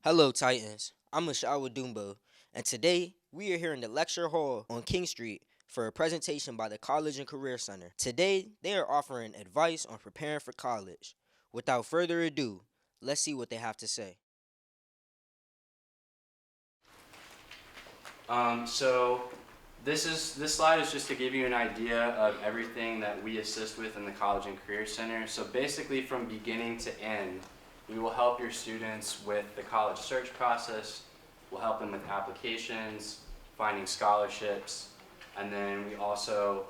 Hello, Titans. I'm Mhlawa Dumbo, and today we are here in the lecture hall on King Street for a presentation by the College and Career Center. Today, they are offering advice on preparing for college. Without further ado, let's see what they have to say. So this slide is just to give you an idea of everything that we assist with in the College and Career Center. So basically from beginning to end, we will help your students with the college search process, we'll help them with applications, finding scholarships, and then we also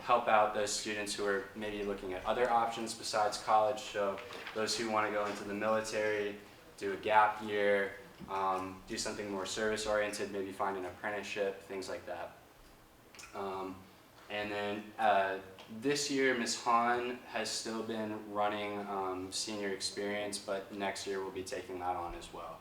help out those students who are maybe looking at other options besides college. So those who want to go into the military, do a gap year, do something more service oriented, maybe find an apprenticeship, things like that. And then this year, Ms. Hahn has still been running senior experience, but next year we'll be taking that on as well.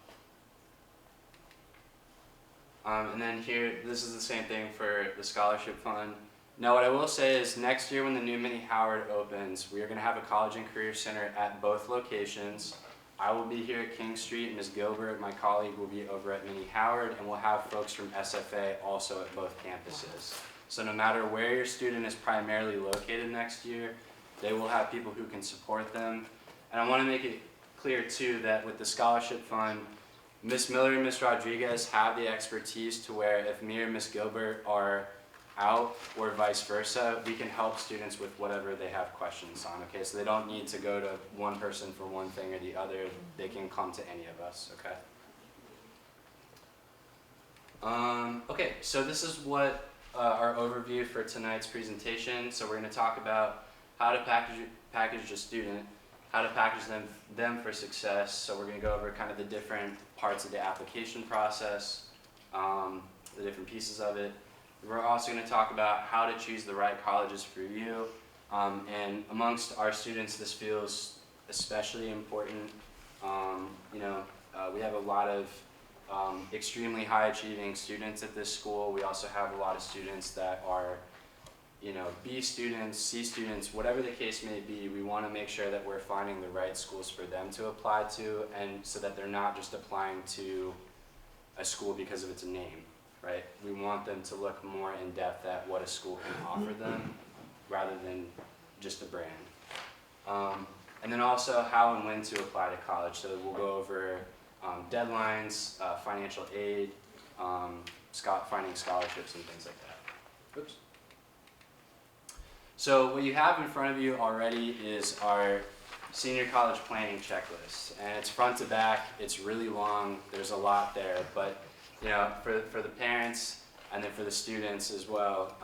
And then here, this is the same thing for the scholarship fund. Now what I will say is next year when the new Mini Howard opens, we are going to have a College and Career Center at both locations. I will be here at King Street, Ms. Gilbert, my colleague, will be over at Mini Howard, and we'll have folks from SFA also at both campuses. So no matter where your student is primarily located next year, they will have people who can support them. And I want to make it clear too that with the scholarship fund, Ms. Miller and Ms. Rodriguez have the expertise to where if me or Ms. Gilbert are out or vice versa, we can help students with whatever they have questions on, okay? So they don't need to go to one person for one thing or the other. They can come to any of us, okay? Okay, so this is what our overview for tonight's presentation. So we're going to talk about how to package a student, how to package them for success. So we're going to go over kind of the different parts of the application process, the different pieces of it. We're also going to talk about how to choose the right colleges for you. And amongst our students, this feels especially important. We have a lot of extremely high achieving students at this school. We also have a lot of students that are, B students, C students, whatever the case may be. We want to make sure that we're finding the right schools for them to apply to, and so that they're not just applying to a school because of its name. Right? We want them to look more in depth at what a school can offer them rather than just a brand. And then also how and when to apply to college. So we'll go over deadlines, financial aid, finding scholarships and things like that. Oops. So what you have in front of you already is our senior college planning checklist. And it's front to back, it's really long, there's a lot there, but for the parents and then for the students as well,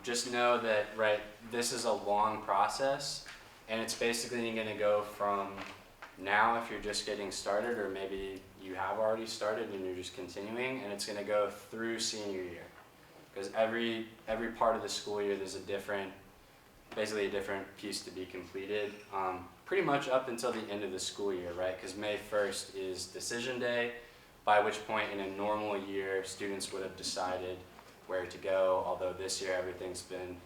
just know that, right, this is a long process, and it's basically going to go from now if you're just getting started, or maybe you have already started and you're just continuing, and it's going to go through senior year. Because every part of the school year there's basically a different piece to be completed, pretty much up until the end of the school year, right? Because May 1st is decision day, by which point in a normal year, students would have decided where to go, although this year everything's been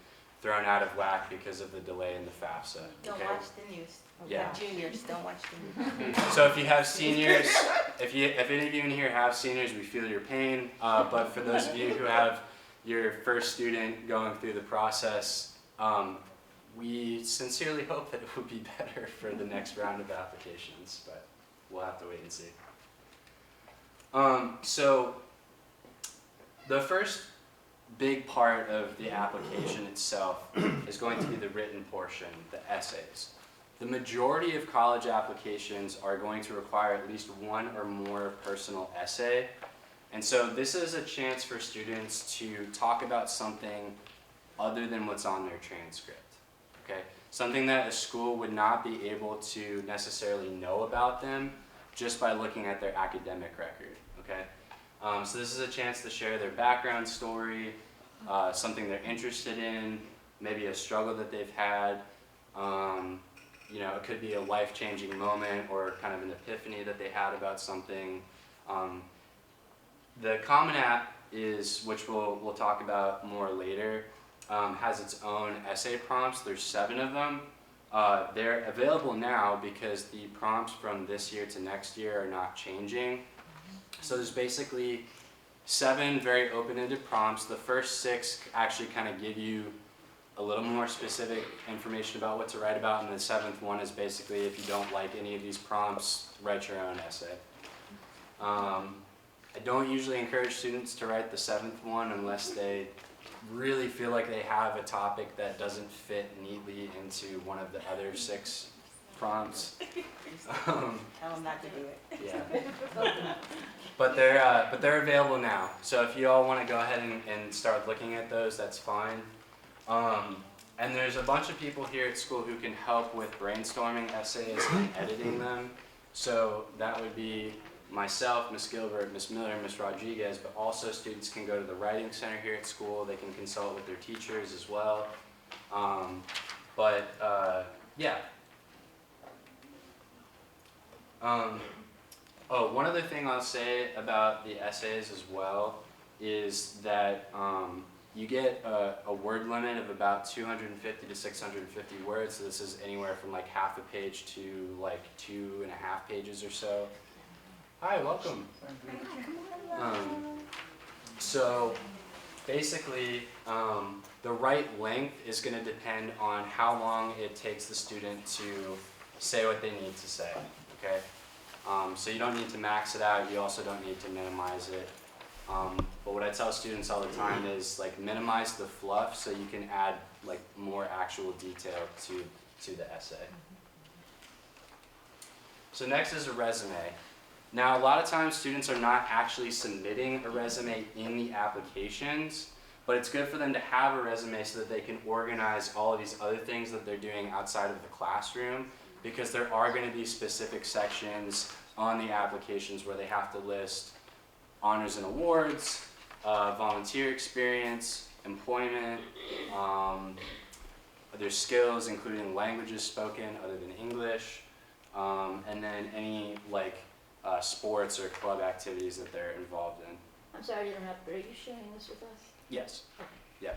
thrown out of whack because of the delay in the FAFSA. Don't watch the news. Yeah. Juniors, don't watch the news. So if you have seniors, if any of you in here have seniors, we feel your pain, but for those of you who have your first student going through the process, we sincerely hope that it would be better for the next round of applications, but we'll have to wait and see. So the first big part of the application itself is going to be the written portion, the essays. The majority of college applications are going to require at least one or more personal essay. And so this is a chance for students to talk about something other than what's on their transcript. Okay? Something that a school would not be able to necessarily know about them just by looking at their academic record, okay? So this is a chance to share their background story, something they're interested in, maybe a struggle that they've had. It could be a life-changing moment or kind of an epiphany that they had about something. The Common App is, which we'll talk about more later, has its own essay prompts. There's 7 of them. They're available now because the prompts from this year to next year are not changing. So there's basically 7 very open-ended prompts. The first 6 actually kind of give you a little more specific information about what to write about, and the 7th one is basically, if you don't like any of these prompts, write your own essay. I don't usually encourage students to write the 7th one unless they really feel like they have a topic that doesn't fit neatly into one of the other 6 prompts. Tell them not to do it. Yeah. But they're available now. So if you all want to go ahead and start looking at those, that's fine. And there's a bunch of people here at school who can help with brainstorming essays and editing them. So that would be myself, Ms. Gilbert, Ms. Miller, Ms. Rodriguez, but also students can go to the Writing Center here at school. They can consult with their teachers as well. Yeah. Oh, one other thing I'll say about the essays as well is that you get a word limit of about 250 to 650 words. So this is anywhere from like half a page to like 2.5 pages or so. Hi, welcome. So basically, the right length is going to depend on how long it takes the student to say what they need to say, okay? So you don't need to max it out, you also don't need to minimize it. But what I tell students all the time is like minimize the fluff so you can add like more actual detail to the essay. So next is a resume. Now a lot of times students are not actually submitting a resume in the applications, but it's good for them to have a resume so that they can organize all of these other things that they're doing outside of the classroom, because there are going to be specific sections on the applications where they have to list honors and awards, volunteer experience, employment, their skills including languages spoken other than English, and then any like sports or club activities that they're involved in. I'm sorry, are you sharing this with us? Yes. Yeah.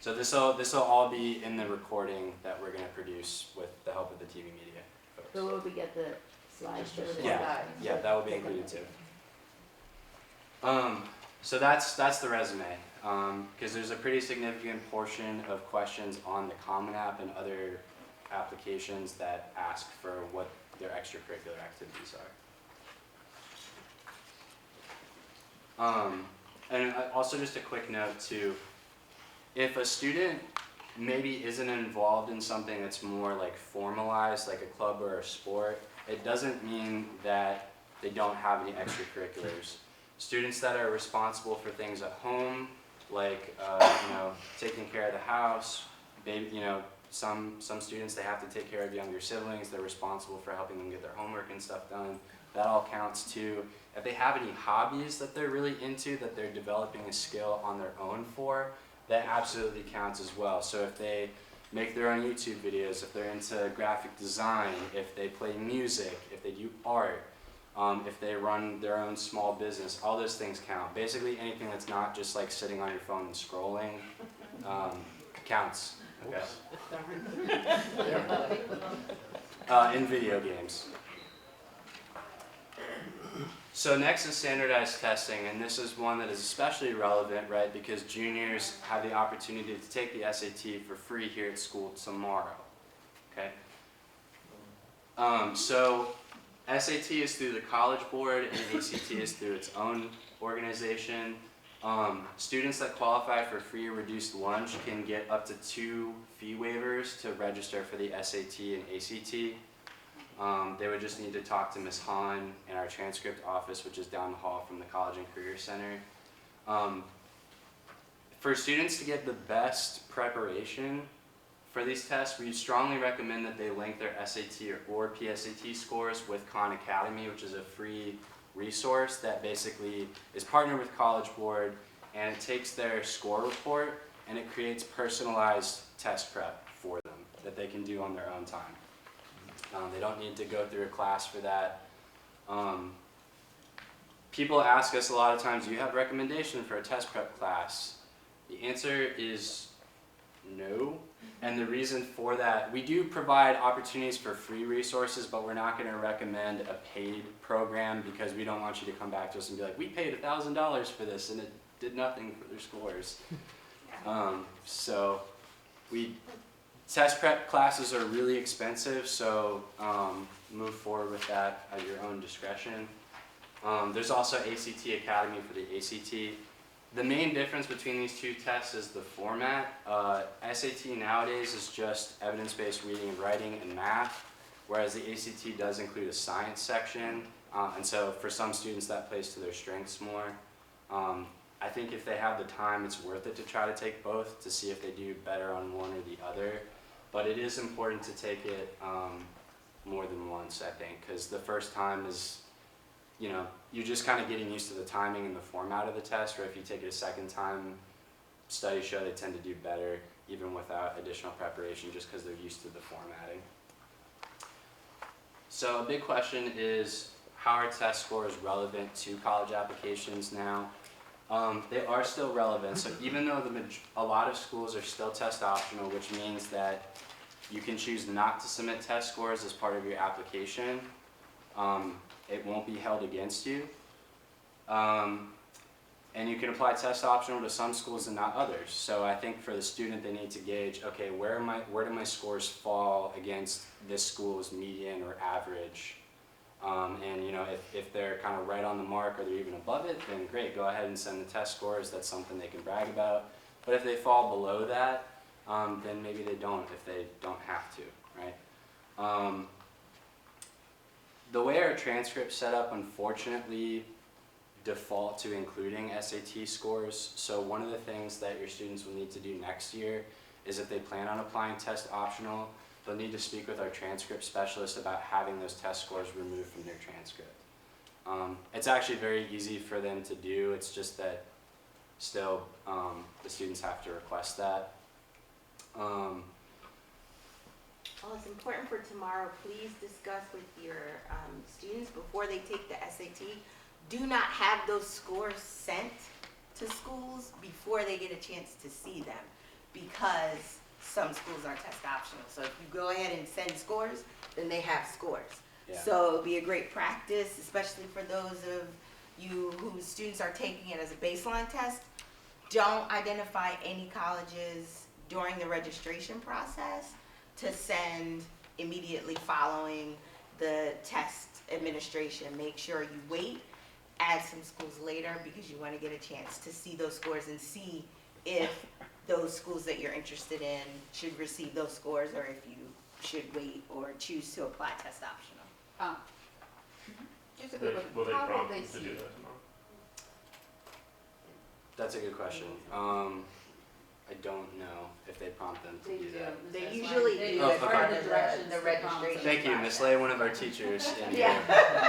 So this'll all be in the recording that we're going to produce with the help of the TV media folks. So will we get the slides? Yeah, that will be included too. So that's the resume, because there's a pretty significant portion of questions on the Common App and other applications that ask for what their extracurricular activities are. And also just a quick note too, if a student maybe isn't involved in something that's more like formalized, like a club or a sport, it doesn't mean that they don't have any extracurriculars. Students that are responsible for things at home, like taking care of the house, some students, they have to take care of younger siblings, they're responsible for helping them get their homework and stuff done. That all counts too. If they have any hobbies that they're really into, that they're developing a skill on their own for, that absolutely counts as well. So if they make their own YouTube videos, if they're into graphic design, if they play music, if they do art, if they run their own small business, all those things count. Basically anything that's not just like sitting on your phone and scrolling counts. Okay. In video games. So next is standardized testing, and this is one that is especially relevant, right, because juniors have the opportunity to take the SAT for free here at school tomorrow, okay? So SAT is through the College Board, and ACT is through its own organization. Students that qualify for free or reduced lunch can get up to 2 fee waivers to register for the SAT and ACT. They would just need to talk to Ms. Hahn in our transcript office, which is down the hall from the College and Career Center. For students to get the best preparation for these tests, we strongly recommend that they link their SAT or PSAT scores with Khan Academy, which is a free resource that basically is partnered with College Board, and it takes their score report and it creates personalized test prep for them that they can do on their own time. They don't need to go through a class for that. People ask us a lot of times, do you have a recommendation for a test prep class? The answer is no. And the reason for that, we do provide opportunities for free resources, but we're not going to recommend a paid program because we don't want you to come back to us and be like, we paid $1,000 for this and it did nothing for their scores. So test prep classes are really expensive, so move forward with that at your own discretion. There's also ACT Academy for the ACT. The main difference between these two tests is the format. SAT nowadays is just evidence-based reading and writing and math, whereas the ACT does include a science section, and so for some students that plays to their strengths more. I think if they have the time, it's worth it to try to take both to see if they do better on one or the other, but it is important to take it more than once, I think, because the first time is, you know, you're just kind of getting used to the timing and the format of the test, or if you take it a second time, studies show they tend to do better even without additional preparation just because they're used to the formatting. So a big question is, how are test scores relevant to college applications now? They are still relevant, so even though a lot of schools are still test optional, which means that you can choose not to submit test scores as part of your application, it won't be held against you. And you can apply test optional to some schools and not others. So I think for the student, they need to gauge, okay, where do my scores fall against this school's median or average? And you know, if they're kind of right on the mark or they're even above it, then great, go ahead and send the test scores. That's something they can brag about. But if they fall below that, then maybe they don't if they don't have to, right? The way our transcript's set up, unfortunately, default to including SAT scores. So one of the things that your students will need to do next year is if they plan on applying test optional, they'll need to speak with our transcript specialist about having those test scores removed from their transcript. It's actually very easy for them to do. It's just that still the students have to request that. Well, it's important for tomorrow. Please discuss with your students before they take the SAT. Do not have those scores sent to schools before they get a chance to see them, because some schools are test optional. So if you go ahead and send scores, then they have scores. Yeah. So it'll be a great practice, especially for those of you whose students are taking it as a baseline test. Don't identify any colleges during the registration process to send immediately following the test administration. Make sure you wait, add some schools later, because you want to get a chance to see those scores and see if those schools that you're interested in should receive those scores, or if you should wait or choose to apply test optional. Here's a good one. Will they How prompt will they them to see do it? that tomorrow? That's a good question. I don't know if they prompt them to do that. They usually do Oh, as part okay. of the registration. Thank you, Miss Lay, one of our teachers. In Yeah.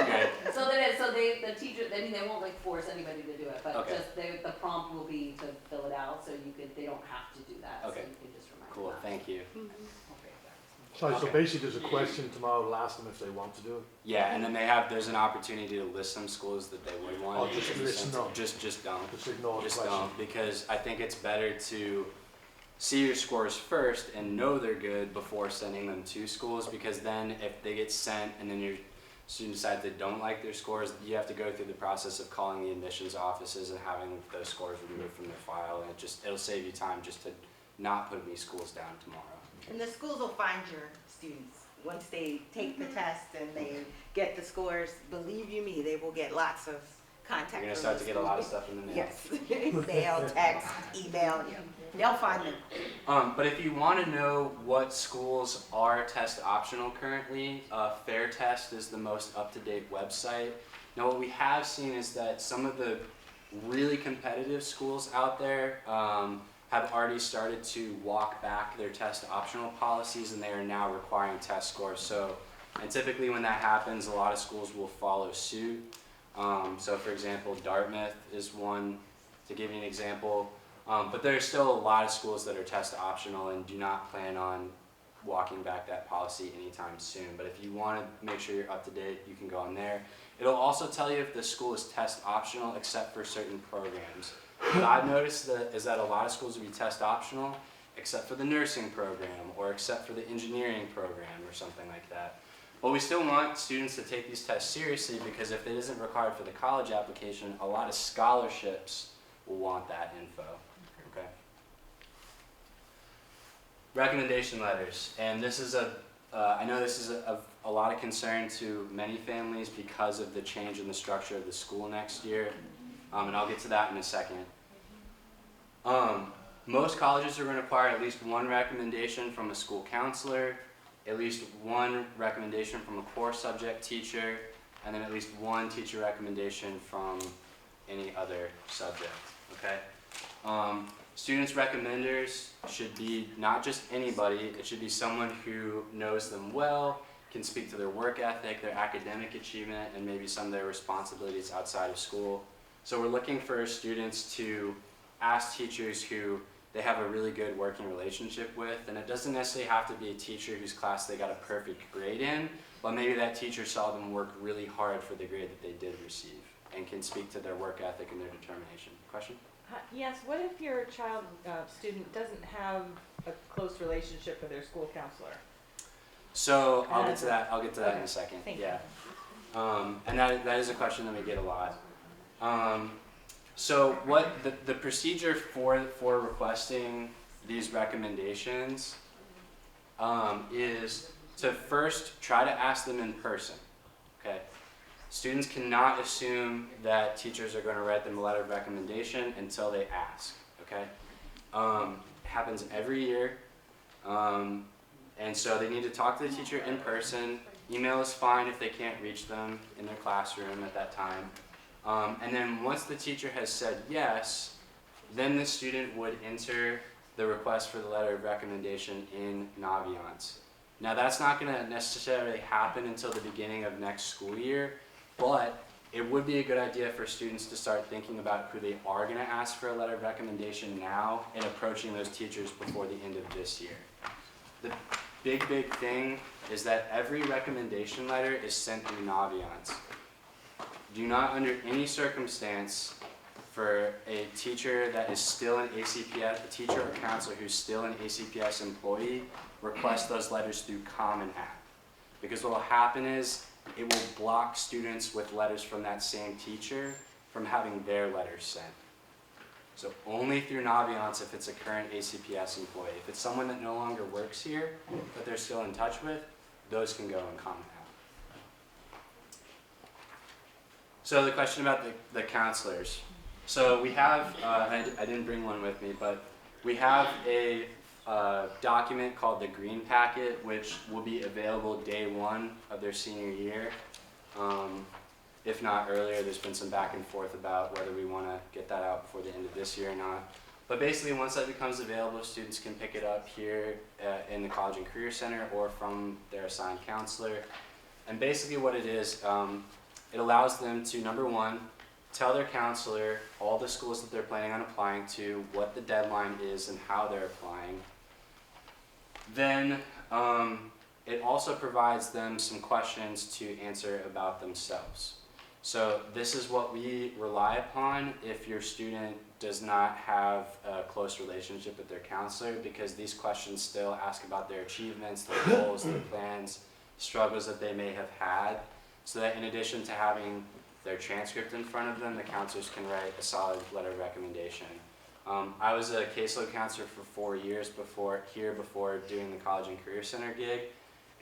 here. Good. So the teacher, I mean, they won't like force anybody to do it, but Okay. just the prompt will be to fill it out, so they don't have to do that. Okay. So you can just remind them. Cool, not to. thank you. So Okay. basically there's a question tomorrow, we'll ask them if they want to do it. Yeah, and then there's an opportunity to list some schools that they would want. Oh, just list none. Just don't. Just ignore the Just question. don't, because I think it's better to see your scores first and know they're good before sending them to schools, because then if they get sent and then your student decides they don't like their scores, you have to go through the process of calling the admissions offices and having those scores removed from their file, and it'll save you time just to not put any schools down tomorrow. And the schools will find your students. Once they take the test and they get the scores, believe you me, they will get lots of contact. You're gonna from start the to get a lot of schools. stuff in the mail. Yes, mail, text, email, yeah. They'll find them. But if you want to know what schools are test optional currently, Fair Test is the most up-to-date website. Now what we have seen is that some of the really competitive schools out there have already started to walk back their test optional policies, and they are now requiring test scores. So, and typically when that happens, a lot of schools will follow suit. So for example, Dartmouth is one, to give you an example. But there are still a lot of schools that are test optional and do not plan on walking back that policy anytime soon. But if you want to make sure you're up to date, you can go on there. It'll also tell you if the school is test optional except for certain programs. What I've noticed is that a lot of schools will be test optional except for the nursing program, or except for the engineering program, or something like that. But we still want students to take these tests seriously, because if it isn't required for the college application, a lot of scholarships will want that info. Okay. Recommendation letters, and this is I know this is a lot of concern to many families because of the change in the structure of the school next year, and I'll get to that in a second. Most colleges are going to require at least one recommendation from a school counselor, at least one recommendation from a core subject teacher, and then at least one teacher recommendation from any other subject. Okay. Students' recommenders should be not just anybody, it should be someone who knows them well, can speak to their work ethic, their academic achievement, and maybe some of their responsibilities outside of school. So we're looking for students to ask teachers who they have a really good working relationship with, and it doesn't necessarily have to be a teacher whose class they got a perfect grade in, but maybe that teacher saw them work really hard for the grade that they did receive and can speak to their work ethic and their determination. Question? Yes, what if your child, student doesn't have a close relationship with their school counselor? So I'll get to that in a second. Thank yeah. And that is a question that we get a lot. So what the procedure for requesting these recommendations is to first try to ask them in person. Okay. Students cannot assume that teachers are going to write them a letter of recommendation until they ask. Okay. It happens every year. And so they need to talk to the teacher in person. Email is fine if they can't reach them in their classroom at that time. And then once the teacher has said yes, then the student would enter the request for the letter of recommendation in Naviance. Now that's not going to necessarily happen until the beginning of next school year, but it would be a good idea for students to start thinking about who they are going to ask for a letter of recommendation now and approaching those teachers before the end of this year. The big thing is that every recommendation letter is sent through Naviance. Do not, under any circumstance, for a teacher that is still an ACPS, a teacher or counselor who's still an ACPS employee, request those letters through Common App. Because what will happen is it will block students with letters from that same teacher from having their letters sent. So only through Naviance if it's a current ACPS employee. If it's someone that no longer works here, but they're still in touch with, those can go in Common App. So the question about the counselors. So we have, I didn't bring one with me, but we have a document called the Green Packet, which will be available day one of their senior year. If not earlier. There's been some back and forth about whether we want to get that out before the end of this year or not. But basically, once that becomes available, students can pick it up here in the College and Career Center or from their assigned counselor. And basically what it is, it allows them to, number one, tell their counselor all the schools that they're planning on applying to, what the deadline is, and how they're applying. Then it also provides them some questions to answer about themselves. So this is what we rely upon if your student does not have a close relationship with their counselor, because these questions still ask about their achievements, their goals, their plans, struggles that they may have had, so that in addition to having their transcript in front of them, the counselors can write a solid letter of recommendation. I was a caseload counselor for 4 years before doing the College and Career Center gig,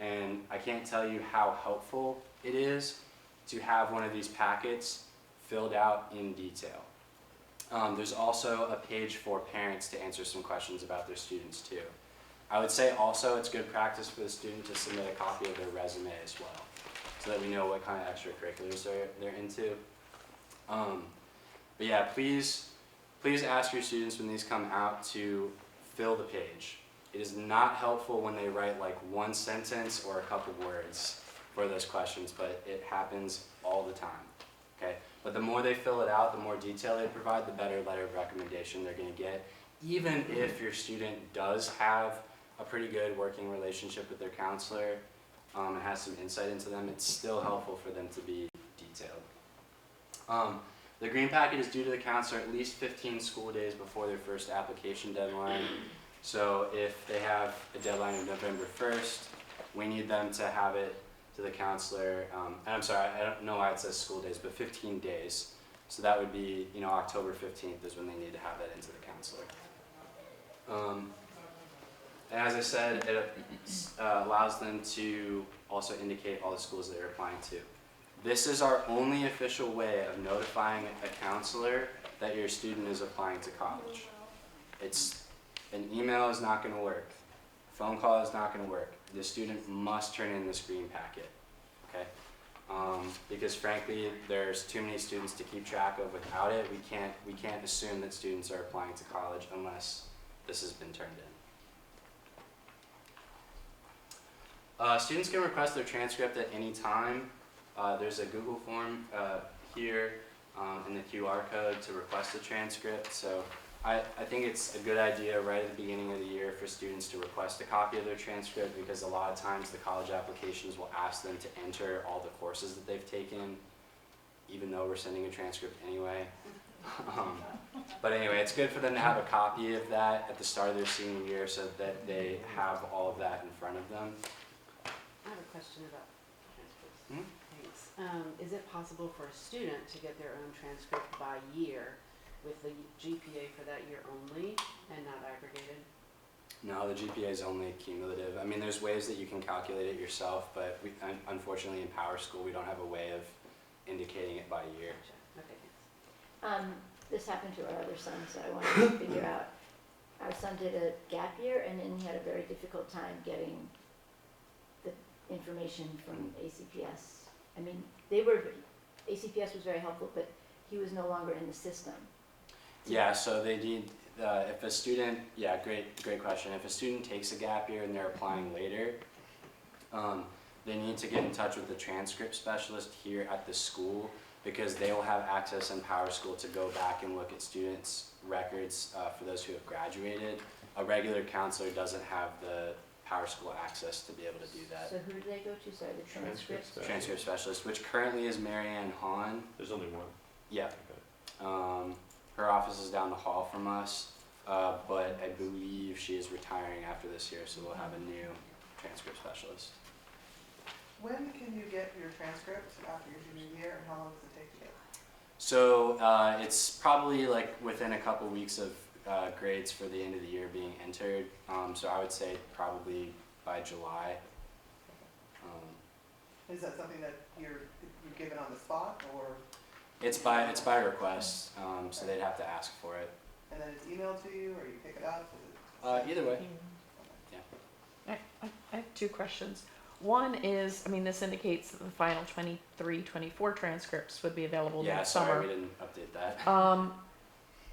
and I can't tell you how helpful it is to have one of these packets filled out in detail. There's also a page for parents to answer some questions about their students too. I would say also it's good practice for the student to submit a copy of their resume as well, so that we know what kind of extracurriculars they're into. But yeah, please ask your students when these come out to fill the page. It is not helpful when they write like one sentence or a couple words for those questions, but it happens all the time. Okay? But the more they fill it out, the more detail they provide, the better letter of recommendation they're going to get. Even if your student does have a pretty good working relationship with their counselor and has some insight into them, it's still helpful for them to be detailed. The Green Packet is due to the counselor at least 15 school days before their first application deadline. So if they have a deadline of November 1st, we need them to have it to the counselor, and I'm sorry, I don't know why it says school days, but 15 days. So that would be, October 15th is when they need to have that into the counselor. And as I said, it allows them to also indicate all the schools that they're applying to. This is our only official way of notifying a counselor that your student is applying to college. An email is not going to work. Phone call is not going to work. The student must turn in the screen packet, okay? Because frankly, there's too many students to keep track of without it. We can't assume that students are applying to college unless this has been turned in. Students can request their transcript at any time. There's a Google form here in the QR code to request a transcript. So I think it's a good idea right at the beginning of the year for students to request a copy of their transcript, because a lot of times the college applications will ask them to enter all the courses that they've taken, even though we're sending a transcript anyway. But anyway, it's good for them to have a copy of that at the start of their senior year so that they have all of that in front of them. I have a question about transcripts. Mhm. Thanks. Is it possible for a student to get their own transcript by year with the GPA for that year only and not aggregated? No, the GPA is only cumulative. I mean, there's ways that you can calculate it yourself, but unfortunately in Power School we don't have a way of indicating it by year. Gotcha. Okay, thanks. This happened to our other son, so I wanted to figure out. Our son did a gap year, and then he had a very difficult time getting the information from ACPS. I mean, ACPS was very helpful, but he was no longer in the system. Yeah, so they need, if a student, great question. If a student takes a gap year and they're applying later, they need to get in touch with the transcript specialist here at the school, because they will have access in Power School to go back and look at students' records for those who have graduated. A regular counselor doesn't have the Power School access to be able to do that. So who do they go to? Sorry, the transcripts? Transcript specialist, which currently is Marianne Hahn. There's only one. Yeah. Okay. Her office is down the hall from us, but I believe she is retiring after this year, so we'll have a new transcript specialist. When can you get your transcript after your junior year, and how long does it take to get? So it's probably like within a couple weeks of grades for the end of the year being entered. So I would say probably by July. Is that something that you're given on the spot, or? It's by request, so they'd have to ask for it. And then it's emailed to you, or you pick it up? Either way. I have two questions. One is, this indicates that the final 23-24 transcripts would be available Yeah, next sorry, summer. we didn't update that.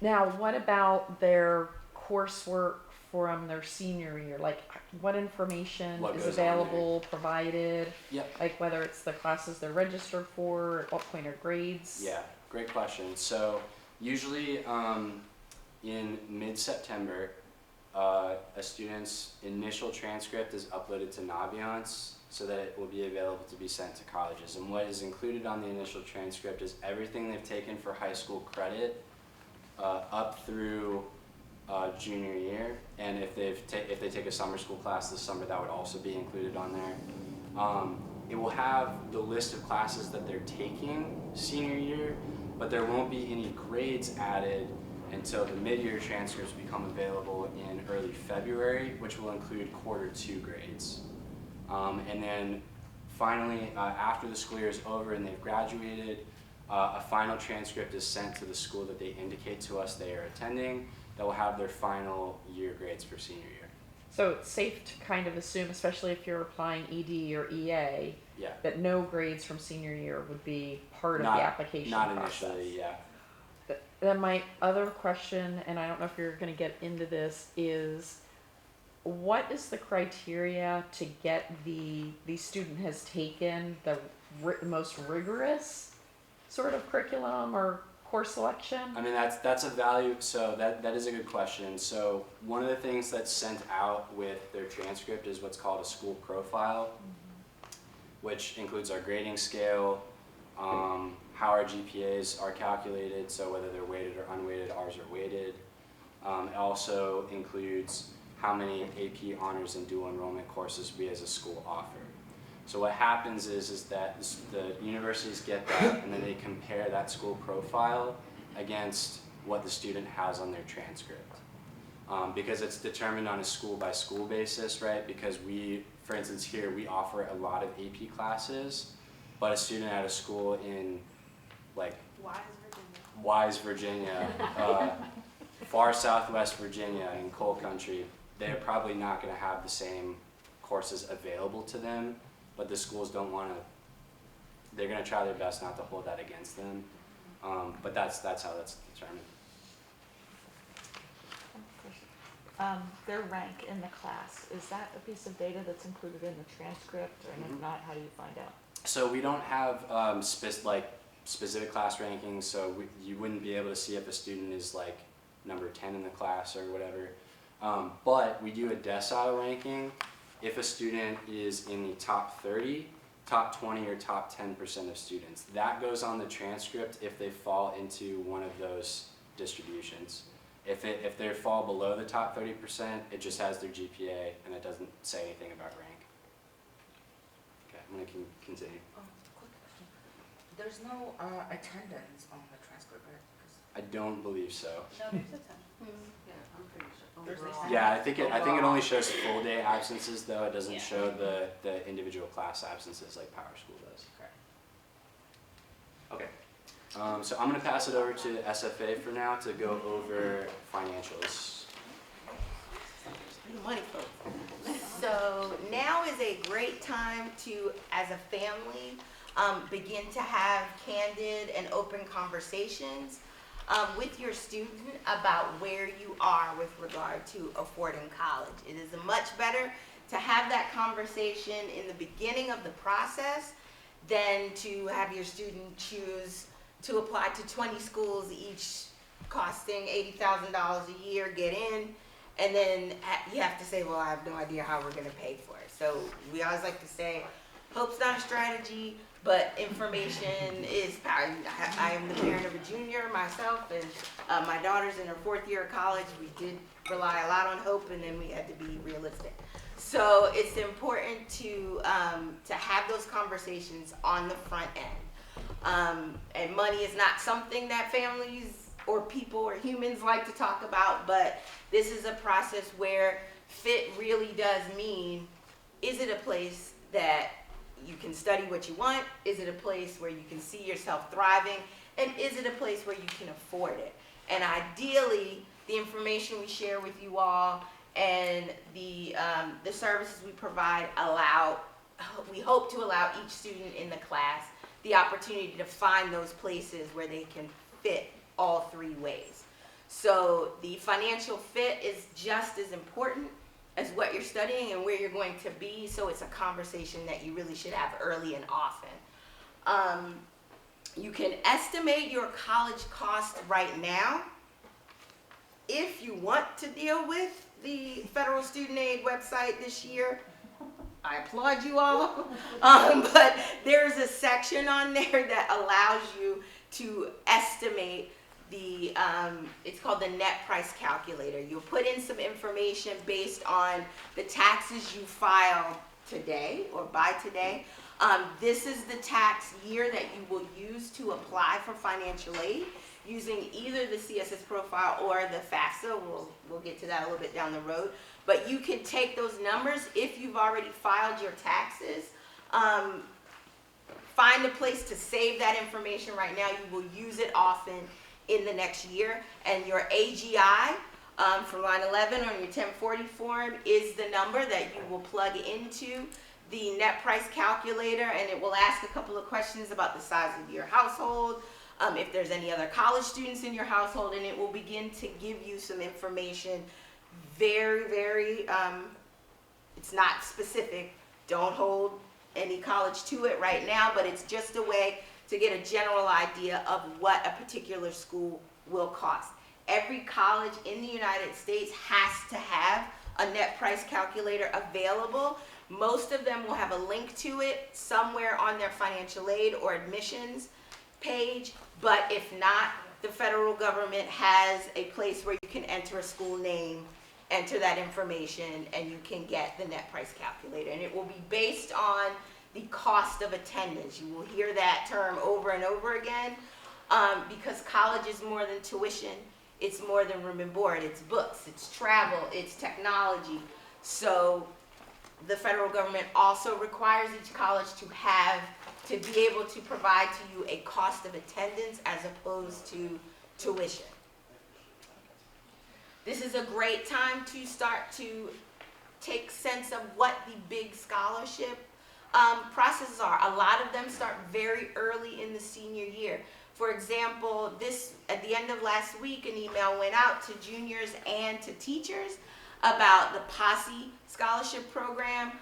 Now, what about their coursework from their senior year? Like, what information What is goes on there? available, provided? Yep. Like, whether it's the classes they're registered for, at what point are grades? Yeah, great question. So usually in mid-September, a student's initial transcript is uploaded to Naviance so that it will be available to be sent to colleges. And what is included on the initial transcript is everything they've taken for high school credit up through junior year. And if they take a summer school class this summer, that would also be included on there. It will have the list of classes that they're taking senior year, but there won't be any grades added until the mid-year transcripts become available in early February, which will include Q2 grades. And then finally, after the school year is over and they've graduated, a final transcript is sent to the school that they indicate to us they are attending, that will have their final year grades for senior year. So it's safe to kind of assume, especially if you're applying ED or EA, Yeah. that no grades from senior year would be part of the application Not process. initially, yeah. Then my other question, and I don't know if you're going to get into this, is what is the criteria to get the student has taken the most rigorous sort of curriculum or course selection? I mean, that's a value, so that is a good question. So one of the things that's sent out with their transcript is what's called a school profile, which includes our grading scale, how our GPAs are calculated, so whether they're weighted or unweighted, ours are weighted. It also includes how many AP honors and dual enrollment courses we as a school offer. So what happens is that the universities get that, and then they compare that school profile against what the student has on their transcript. Because it's determined on a school by school basis, right? Because we, for instance here, we offer a lot of AP classes, but a student at a school in like Wise, Virginia, far southwest Virginia in coal country, they're probably not gonna have the same courses available to them, but the schools don't wanna, they're gonna try their best not to hold that against them. But that's how that's determined. Their rank in the class, is that a piece of data that's included in the transcript, and if not, how do you find out? So we don't have specific class rankings, so you wouldn't be able to see if a student is like number 10 in the class or whatever. But we do a decile ranking if a student is in the top 30, top 20, or top 10% of students. That goes on the transcript if they fall into one of those distributions. If they fall below the top 30%, it just has their GPA and it doesn't say anything about rank. Okay, I'm gonna continue. Quick question. There's no attendance on the transcript, right? I don't believe so. No, there's a ton. Yeah, I'm pretty sure. There's Overall. a- Yeah, I think it only shows full day absences though. It doesn't show the individual class absences like Power School does. Okay. So I'm gonna pass it over to SFA for now to go over financials. Money folks. So now is a great time to, as a family, begin to have candid and open conversations with your student about where you are with regard to affording college. It is much better to have that conversation in the beginning of the process than to have your student choose to apply to 20 schools, each costing $80,000 a year, get in, and then you have to say, well, I have no idea how we're gonna pay for it. So we always like to say, hope's not a strategy, but information is power. I am the parent of a junior myself, and my daughter's in her 4th year of college. We did rely a lot on hope, and then we had to be realistic. So it's important to have those conversations on the front end. And money is not something that families or people or humans like to talk about, but this is a process where fit really does mean, is it a place that you can study what you want? Is it a place where you can see yourself thriving? And is it a place where you can afford it? And ideally, the information we share with you all and the services we provide we hope to allow each student in the class the opportunity to find those places where they can fit all 3 ways. So the financial fit is just as important as what you're studying and where you're going to be, so it's a conversation that you really should have early and often. You can estimate your college cost right now if you want to deal with the federal student aid website this year. I applaud you all, but there's a section on there that allows you to estimate the, it's called the net price calculator. You'll put in some information based on the taxes you file today or by today. This is the tax year that you will use to apply for financial aid using either the CSS profile or the FAFSA. We'll get to that a little bit down the road. But you can take those numbers if you've already filed your taxes. Find a place to save that information right now. You will use it often in the next year. And your AGI for line 11 on your 1040 form is the number that you will plug into the net price calculator, and it will ask a couple of questions about the size of your household, if there's any other college students in your household, and it will begin to give you some information. Very, it's not specific. Don't hold any college to it right now, but it's just a way to get a general idea of what a particular school will cost. Every college in the United States has to have a net price calculator available. Most of them will have a link to it somewhere on their financial aid or admissions page, but if not, the federal government has a place where you can enter a school name enter that information, and you can get the net price calculator. And it will be based on the cost of attendance. You will hear that term over and over again, because college is more than tuition. It's more than room and board. It's books, it's travel, it's technology. So the federal government also requires each college to be able to provide to you a cost of attendance as opposed to tuition. This is a great time to start to take sense of what the big scholarship processes are. A lot of them start very early in the senior year. For example, at the end of last week, an email went out to juniors and to teachers about the Posse Scholarship Program,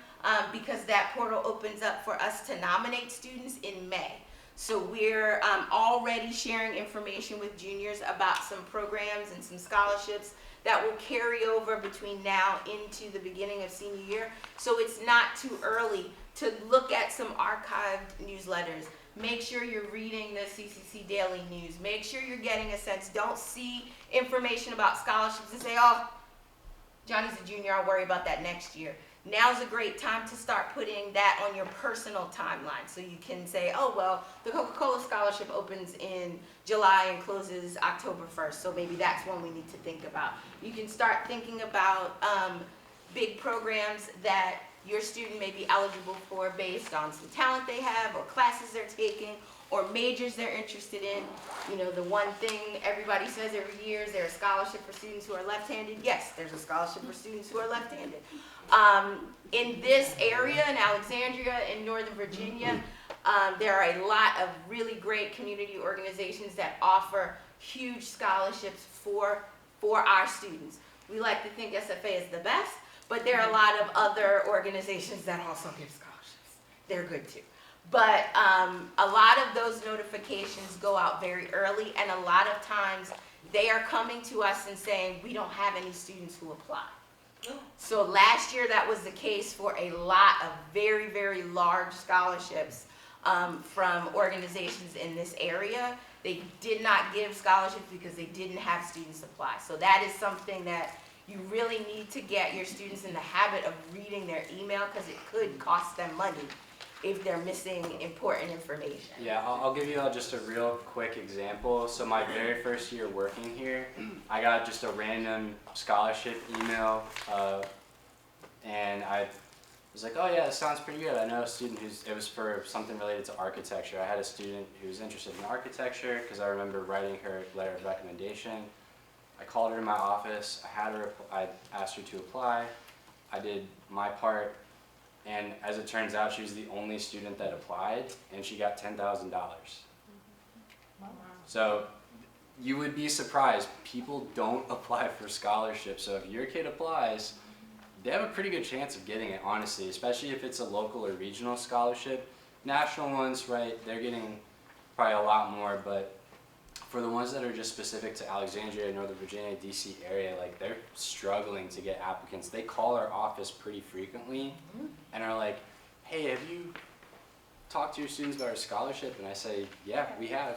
because that portal opens up for us to nominate students in May. So we're already sharing information with juniors about some programs and some scholarships that will carry over between now into the beginning of senior year. So it's not too early to look at some archived newsletters. Make sure you're reading the CCC Daily News. Make sure you're getting a sense. Don't see information about scholarships and say, oh, Johnny's a junior, I'll worry about that next year. Now's a great time to start putting that on your personal timeline. So you can say, oh, well, the Coca-Cola Scholarship opens in July and closes October 1st. So maybe that's one we need to think about. You can start thinking about big programs that your student may be eligible for based on some talent they have, or classes they're taking, or majors they're interested in. You know, the one thing everybody says every year is there a scholarship for students who are left-handed? Yes, there's a scholarship for students who are left-handed. In this area, in Alexandria, in Northern Virginia, there are a lot of really great community organizations that offer huge scholarships for our students. We like to think SFA is the best, but there are a lot of other organizations that also give scholarships. They're good too. But a lot of those notifications go out very early, and a lot of times they are coming to us and saying, we don't have any students who apply. So last year that was the case for a lot of very, very large scholarships from organizations in this area. They did not give scholarships because they didn't have students apply. So that is something that you really need to get your students in the habit of reading their email, because it could cost them money if they're missing important information. Yeah, I'll give you all just a real quick example. So my very first year working here, I got just a random scholarship email, and I was like, oh yeah, that sounds pretty good. I know a student it was for something related to architecture. I had a student who was interested in architecture because I remember writing her letter of recommendation. I called her in my office, I asked her to apply, I did my part, and as it turns out, she was the only student that applied, and she got $10,000. So you would be surprised, people don't apply for scholarships, so if your kid applies, they have a pretty good chance of getting it, honestly, especially if it's a local or regional scholarship. National ones, right, they're getting probably a lot more, but for the ones that are just specific to Alexandria, Northern Virginia, DC area, like they're struggling to get applicants. They call our office pretty frequently and are like, hey, have you talked to your students about our scholarship? And I say, yeah, we have.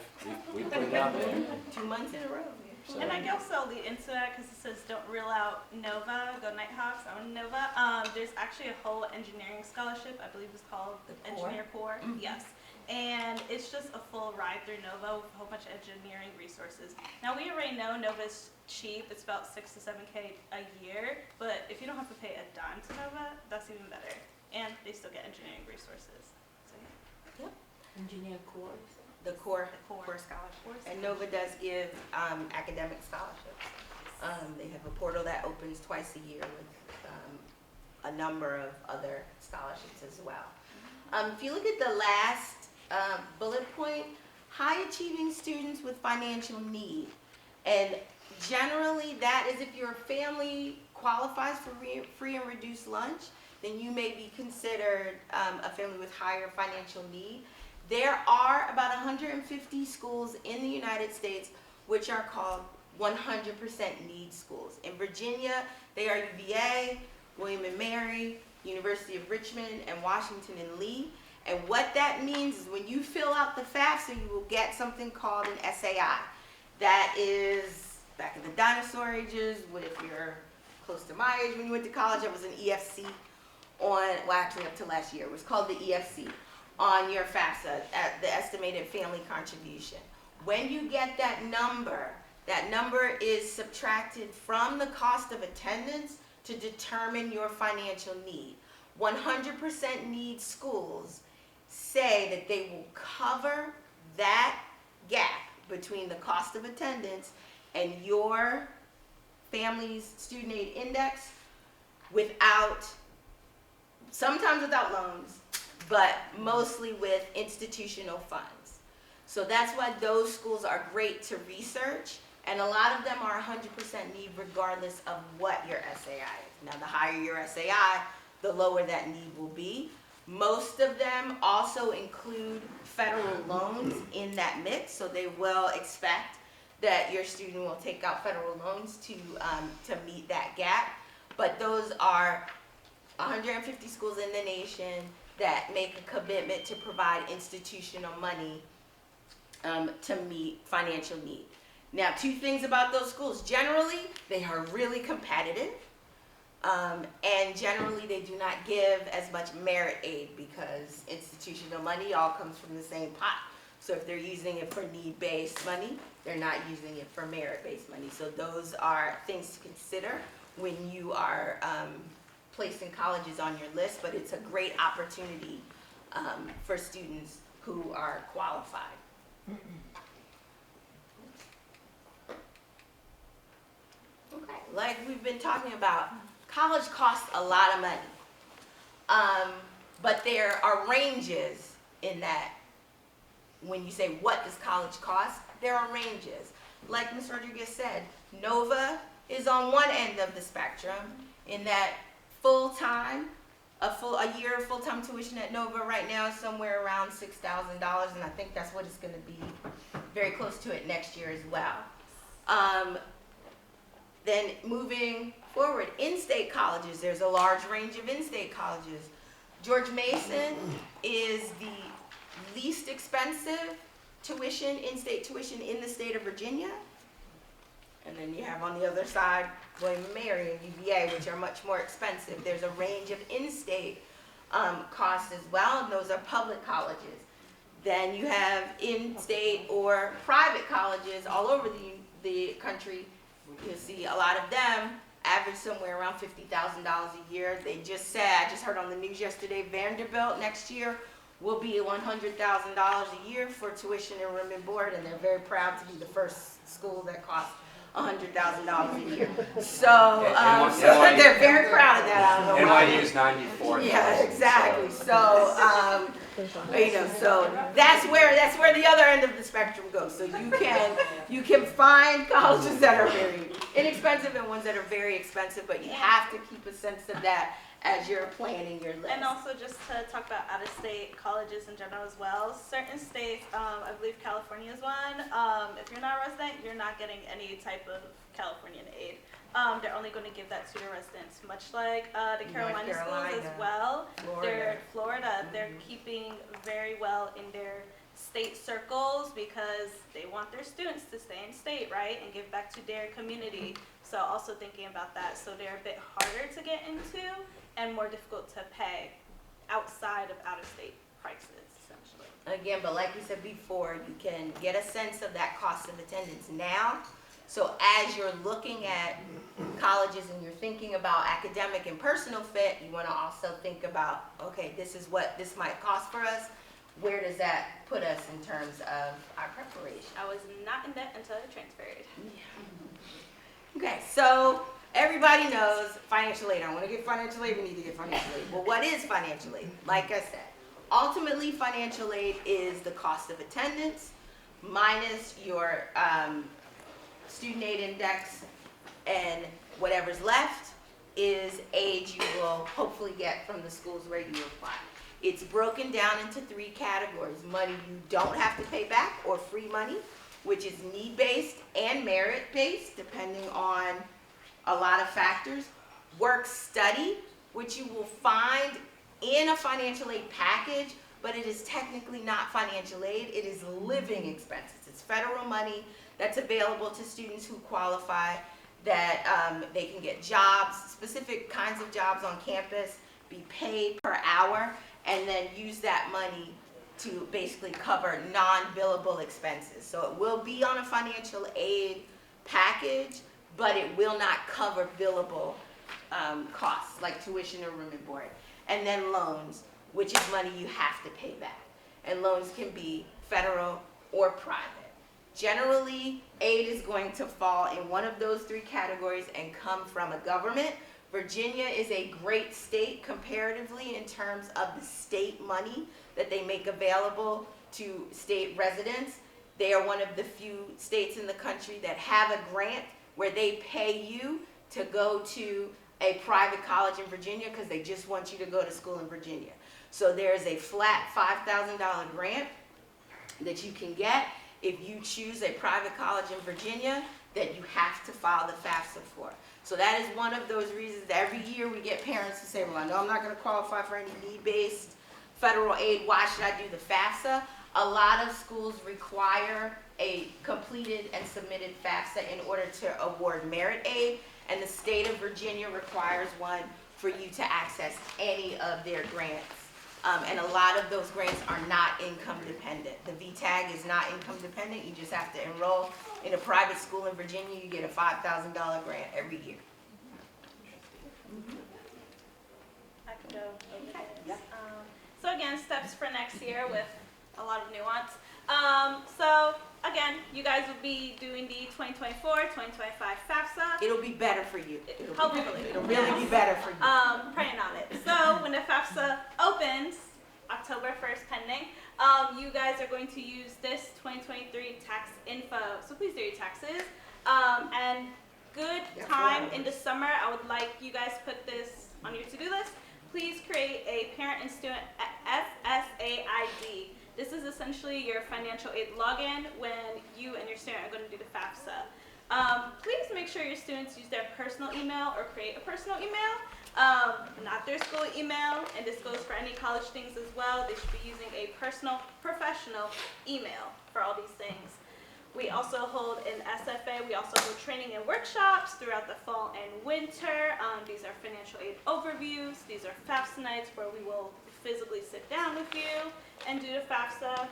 We put it out there. 2 months in a row. So, And I guess I'll lead into that because it says don't rule out Nova, go Nighthawks, I'm Nova. There's actually a whole engineering scholarship, I believe it's called The Engineer Corps, yes. And it's just a full ride through Nova with a whole bunch of engineering resources. Now we already know Nova's cheap, it's about 6 to 7K a year, but if you don't have to pay a dime to Nova, that's even better. And they still get engineering resources. So, yeah. Engineer Corps. The core Core scholarship. And Nova does give academic scholarships. They have a portal that opens twice a year with a number of other scholarships as well. If you look at the last bullet point, high achieving students with financial need. And generally that is if your family qualifies for free and reduced lunch, then you may be considered a family with higher financial need. There are about 150 schools in the United States which are called 100% need schools. In Virginia, they are UVA, William & Mary, University of Richmond, and Washington and Lee. And what that means is when you fill out the FAFSA, you will get something called an SAI. That is, back in the dinosaur ages, if you're close to my age when you went to college, it was an EFC on, well, actually up to last year, it was called the EFC on your FAFSA, at the estimated family contribution. When you get that number is subtracted from the cost of attendance to determine your financial need. 100% need schools say that they will cover that gap between the cost of attendance and your family's student aid index without, sometimes without loans, but mostly with institutional funds. So that's why those schools are great to research, and a lot of them are 100% need regardless of what your SAI is. Now, the higher your SAI, the lower that need will be. Most of them also include federal loans in that mix, so they will expect that your student will take out federal loans to meet that gap. But those are 150 schools in the nation that make a commitment to provide institutional money to meet financial need. Now, two things about those schools. Generally, they are really competitive. And generally, they do not give as much merit aid because institutional money all comes from the same pot. So if they're using it for need-based money, they're not using it for merit-based money. So those are things to consider when you are placing colleges on your list, but it's a great opportunity for students who are qualified. Okay, like we've been talking about, college costs a lot of money, but there are ranges in that. When you say, what does college cost? There are ranges. Like Ms. Rodriguez said, Nova is on one end of the spectrum in that a year of full-time tuition at Nova right now is somewhere around $6,000, and I think that's what it's going to be, very close to it next year as well. Then moving forward, in-state colleges, there's a large range of in-state colleges. George Mason is the least expensive tuition, in-state tuition in the state of Virginia. And then you have on the other side, William & Mary and UVA, which are much more expensive. There's a range of in-state costs as well, and those are public colleges. Then you have in-state or private colleges all over the country. You'll see a lot of them average somewhere around $50,000 a year. They just said, I just heard on the news yesterday, Vanderbilt next year will be $100,000 a year for tuition and room and board, and they're very proud to be the first school that costs $100,000 a year. So, they're very proud of that. I don't know why. NYU is 94. Yeah, exactly. So, so that's where the other end of the spectrum goes. So you can find colleges that are very inexpensive and ones that are very expensive, but you have to keep a sense of that as you're planning your list. And also just to talk about out-of-state colleges in general as well. Certain states, I believe California is one, if you're not a resident, you're not getting any type of Californian aid. They're only going to give that to the residents, much like the Carolina schools as well. Florida, they're keeping very well in their state circles because they want their students to stay in state, right, and give back to their community. So also thinking about that, so they're a bit harder to get into and more difficult to pay outside of out-of-state prices, essentially. Again, but like we said before, you can get a sense of that cost of attendance now. So as you're looking at colleges and you're thinking about academic and personal fit, you want to also think about, okay, this is what this might cost for us. Where does that put us in terms of our preparation? I was not in debt until I transferred. Yeah. Okay, so everybody knows financial aid. I want to get financial aid, we need to get financial aid. Well, what is financial aid? Like I said, ultimately financial aid is the cost of attendance minus your student aid index, and whatever's left is aid you will hopefully get from the schools where you apply. It's broken down into three categories: money you don't have to pay back, or free money, which is need-based and merit-based, depending on a lot of factors. Work study, which you will find in a financial aid package, but it is technically not financial aid. It is living expenses. It's federal money that's available to students who qualify. that they can get jobs, specific kinds of jobs on campus, be paid per hour, and then use that money to basically cover non-billable expenses. So it will be on a financial aid package, but it will not cover billable costs like tuition or room and board. And then loans, which is money you have to pay back. And loans can be federal or private. Generally, aid is going to fall in one of those three categories and come from a government. Virginia is a great state comparatively in terms of the state money that they make available to state residents. They are one of the few states in the country that have a grant where they pay you to go to a private college in Virginia because they just want you to go to school in Virginia. So there's a flat $5,000 grant that you can get if you choose a private college in Virginia that you have to file the FAFSA for. So that is one of those reasons that every year we get parents to say, well, I know I'm not going to qualify for any need-based federal aid. Why should I do the FAFSA? A lot of schools require a completed and submitted FAFSA in order to award merit aid, and the state of Virginia requires one for you to access any of their grants. And a lot of those grants are not income dependent. The VTAG is not income dependent. You just have to enroll in a private school in Virginia. You get a $5,000 grant every year. I could go over this. So again, steps for next year with a lot of nuance. So again, you guys will be doing the 2024-2025 FAFSA. It'll be better for you. Hopefully. It'll really be better for you. Praying on it. So when the FAFSA opens, October 1st pending, you guys are going to use this 2023 tax info. So please do your taxes. And good time in the summer, I would like you guys to put this on your to-do list. Please create a parent and student FSA ID. This is essentially your financial aid login when you and your student are going to do the FAFSA. Please make sure your students use their personal email or create a personal email, not their school email, and this goes for any college things as well. They should be using a personal, professional email for all these things. We also hold an SFA. We also hold training and workshops throughout the fall and winter. These are financial aid overviews. These are FAFSA nights where we will physically sit down with you and do the FAFSA.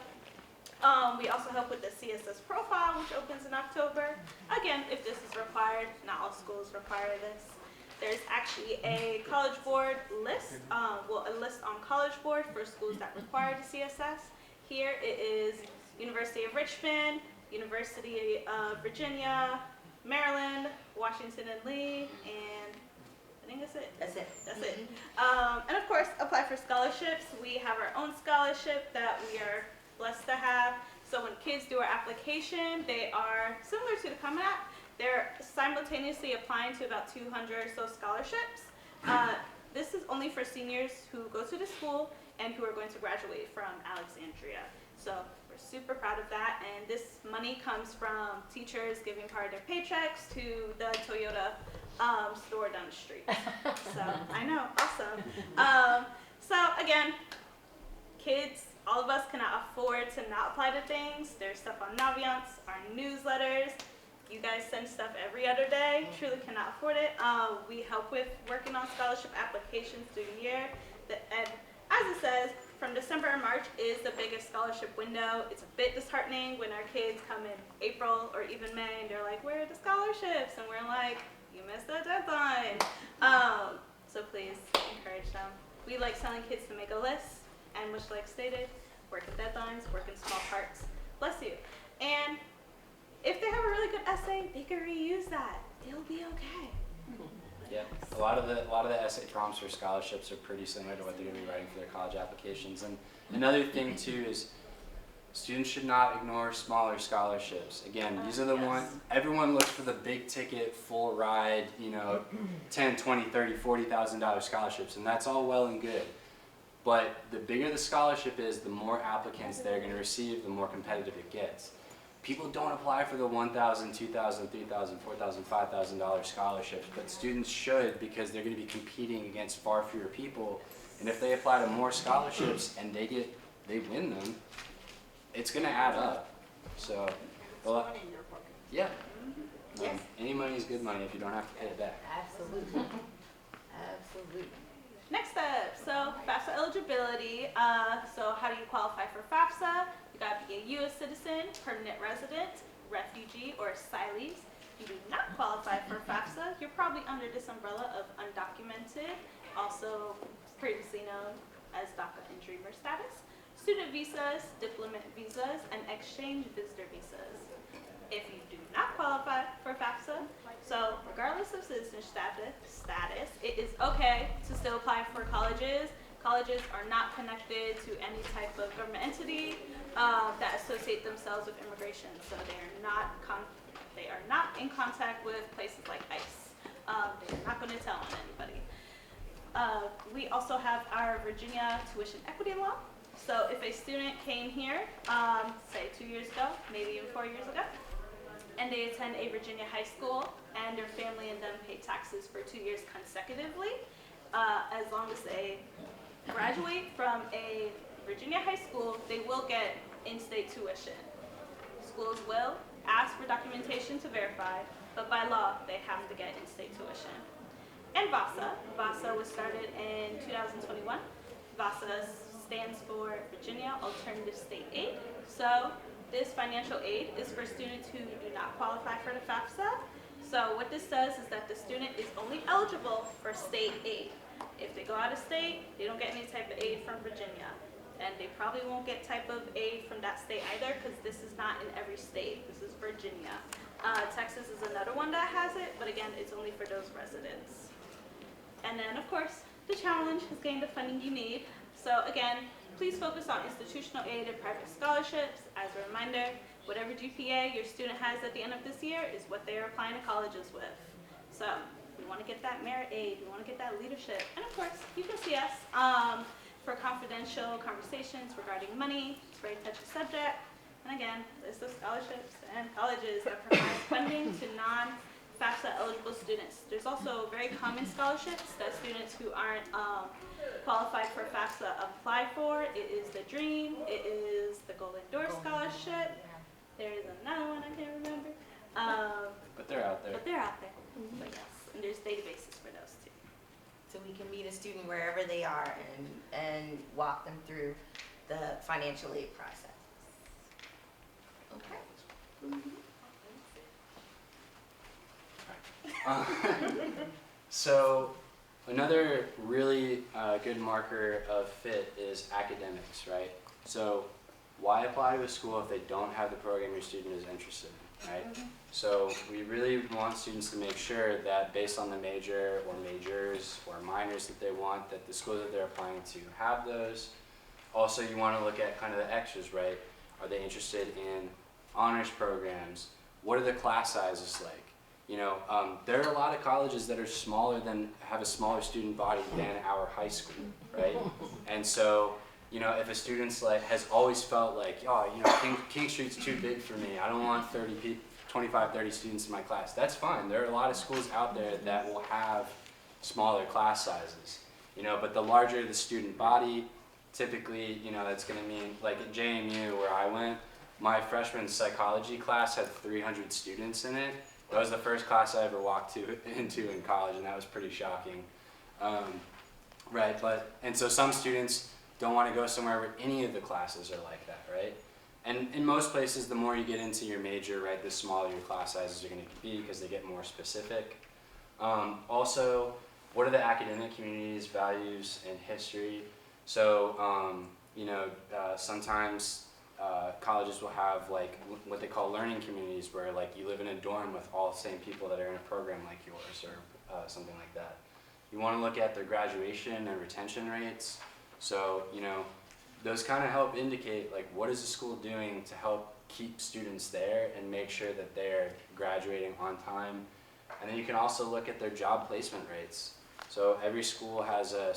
We also help with the CSS profile, which opens in October. Again, if this is required, not all schools require this. There's actually a College Board list, a list on College Board for schools that require the CSS. Here it is University of Richmond, University of Virginia, Maryland, Washington and Lee, and I think that's it. That's it. And of course, apply for scholarships. We have our own scholarship that we are blessed to have. So when kids do our application, they are similar to the Common App. They're simultaneously applying to about 200 or so scholarships. This is only for seniors who go to the school and who are going to graduate from Alexandria. So we're super proud of that, and this money comes from teachers giving part of their paychecks to the Toyota store down the street. So I know, awesome. So again, kids, all of us cannot afford to not apply to things. There's stuff on Naviance, our newsletters. You guys send stuff every other day. Truly cannot afford it. We help with working on scholarship applications through the year. And as it says, from December and March is the biggest scholarship window. It's a bit disheartening when our kids come in April or even May and they're like, where are the scholarships? And we're like, you missed the deadline. So please encourage them. We like telling kids to make a list, and much like stated, work in deadlines, work in small parts. Bless you. And if they have a really good essay, they can reuse that. They'll be okay. Yeah, a lot of the essay prompts for scholarships are pretty similar to what they're going to be writing for their college applications. And another thing too is students should not ignore smaller scholarships. Again, these are the ones, everyone looks for the big ticket, full ride, you know, $10, $20, $30, $40,000 scholarships, and that's all well and good. But the bigger the scholarship is, the more applicants they're going to receive, the more competitive it gets. People don't apply for the $1,000, $2,000, $3,000, $4,000, $5,000 scholarships, but students should, because they're going to be competing against far fewer people. And if they apply to more scholarships and they win them, it's going to add up. So, yeah. Any money is good money if you don't have to pay it back. Absolutely. Absolutely. Next up, so FAFSA eligibility. So how do you qualify for FAFSA? You gotta be a U.S. citizen, permanent resident, refugee, or asylees. If you do not qualify for FAFSA, you're probably under this umbrella of undocumented, also previously known as DACA and Dreamer status, student visas, diplomat visas, and exchange visitor visas. If you do not qualify for FAFSA, so regardless of citizen status, it is okay to still apply for colleges. Colleges are not connected to any type of government entity that associate themselves with immigration, so they are not in contact with places like ICE. They're not going to tell on anybody. We also have our Virginia tuition equity law. So if a student came here, say 2 years ago, maybe even 4 years ago, and they attend a Virginia high school, and their family and them pay taxes for 2 years consecutively, as long as they graduate from a Virginia high school, they will get in-state tuition. Schools will ask for documentation to verify, but by law, they have to get in-state tuition. And VASA. VASA was started in 2021. VASA stands for Virginia Alternative State Aid. So this financial aid is for students who do not qualify for the FAFSA. So what this says is that the student is only eligible for state aid. If they go out of state, they don't get any type of aid from Virginia. And they probably won't get type of aid from that state either, because this is not in every state. This is Virginia. Texas is another one that has it, but again, it's only for those residents. And then, of course, the challenge is getting the funding you need. So again, please focus on institutional aid and private scholarships. As a reminder, whatever GPA your student has at the end of this year is what they are applying to colleges with. So we want to get that merit aid, we want to get that leadership. And of course, you can see us for confidential conversations regarding money. It's a very touchy subject. And again, list of scholarships and colleges that provide funding to non-FAFSA eligible students. There's also very common scholarships that students who aren't qualified for FAFSA apply for. It is the DREAM, it is the Golden Door Scholarship. There is another one I can't remember. But they're out there. But they're out there. But yes, and there's databases for those too. So we can meet a student wherever they are and walk them through the financial aid process. Okay. So another really good marker of fit is academics, right? So why apply to a school if they don't have the program your student is interested in, right? So we really want students to make sure that based on the major or majors or minors that they want, that the schools that they're applying to have those. Also, you want to look at kind of the extras, right? Are they interested in honors programs? What are the class sizes like? You know, there are a lot of colleges that are smaller than, have a smaller student body than our high school, right? And so, you know, if a student's like, has always felt like, oh, you know, King Street's too big for me. I don't want 25, 30 students in my class. That's fine. There are a lot of schools out there that will have smaller class sizes, you know, but the larger the student body, typically, you know, that's going to mean, like at JMU where I went, my freshman psychology class had 300 students in it. That was the first class I ever walked into in college, and that was pretty shocking. Right, and so some students don't want to go somewhere where any of the classes are like that, right? And in most places, the more you get into your major, right, the smaller your class sizes are going to be because they get more specific. Also, what are the academic community's values and history? So, you know, sometimes colleges will have like what they call learning communities where like you live in a dorm with all the same people that are in a program like yours or something like that. You want to look at their graduation and retention rates. So, you know, those kind of help indicate like what is the school doing to help keep students there and make sure that they're graduating on time. And then you can also look at their job placement rates. So every school has a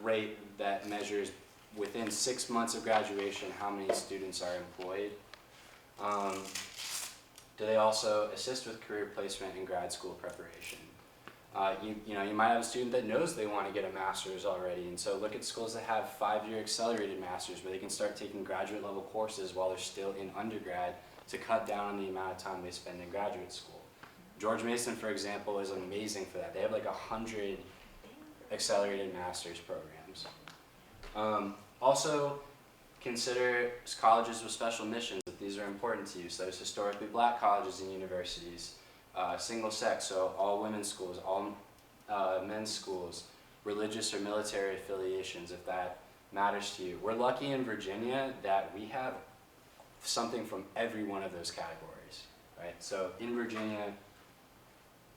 rate that measures within 6 months of graduation how many students are employed. Do they also assist with career placement and grad school preparation? You know, you might have a student that knows they want to get a master's already, and so look at schools that have 5-year accelerated masters where they can start taking graduate level courses while they're still in undergrad to cut down on the amount of time they spend in graduate school. George Mason, for example, is amazing for that. They have like 100 accelerated master's programs. Also, consider colleges with special missions, if these are important to you. So there's historically black colleges and universities, single sex, so all women's schools, all men's schools, religious or military affiliations, if that matters to you. We're lucky in Virginia that we have something from every one of those categories, right? So in Virginia,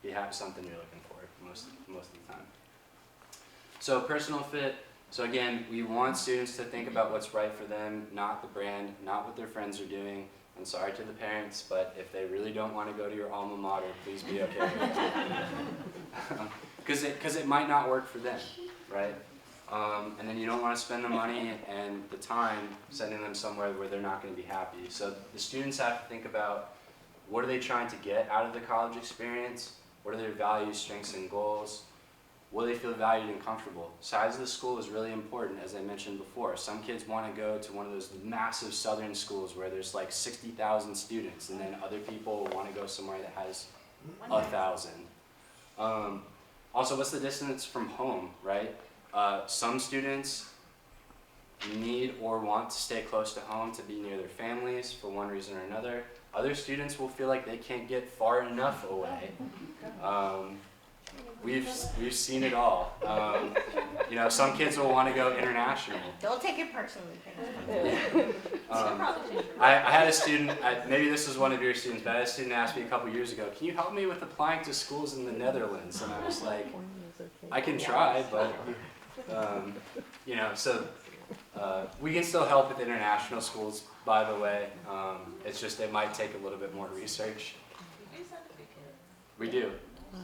you have something you're looking for most of the time. So personal fit. So again, we want students to think about what's right for them, not the brand, not what their friends are doing. I'm sorry to the parents, but if they really don't want to go to your alma mater, please be okay with it. Because it might not work for them, right? And then you don't want to spend the money and the time sending them somewhere where they're not going to be happy. So the students have to think about, what are they trying to get out of the college experience? What are their values, strengths, and goals? Will they feel valued and comfortable? Size of the school is really important, as I mentioned before. Some kids want to go to one of those massive southern schools where there's like 60,000 students, and then other people want to go somewhere that has 1,000. Also, what's the distance from home, right? Some students need or want to stay close to home to be near their families for one reason or another. Other students will feel like they can't get far enough away. We've seen it all. You know, some kids will want to go international. Don't take it personally. I had a student, maybe this was one of your students, but I had a student ask me a couple years ago, can you help me with applying to schools in the Netherlands? And I was like, I can try, but, you know, so we can still help with international schools, by the way. It's just, it might take a little bit more research. We do.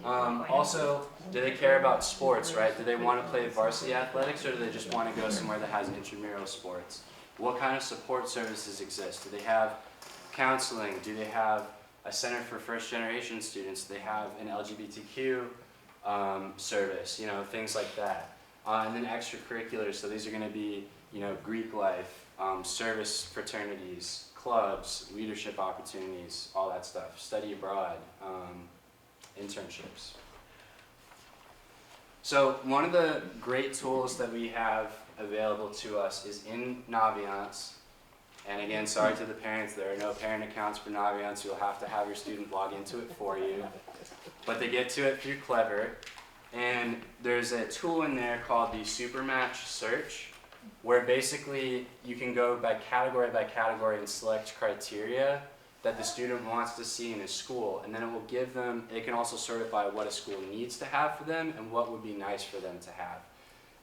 Also, do they care about sports, right? Do they want to play varsity athletics, or do they just want to go somewhere that has intramural sports? What kind of support services exist? Do they have counseling? Do they have a center for first-generation students? Do they have an LGBTQ service? You know, things like that. And then extracurriculars. So these are going to be, you know, Greek life, service fraternities, clubs, leadership opportunities, all that stuff. Study abroad. Internships. So one of the great tools that we have available to us is in Naviance. And again, sorry to the parents, there are no parent accounts for Naviance. You'll have to have your student log into it for you. But they get to it through Clever. And there's a tool in there called the SuperMatch Search, where basically you can go by category and select criteria that the student wants to see in a school, and then it will give them, it can also sort it by what a school needs to have for them and what would be nice for them to have.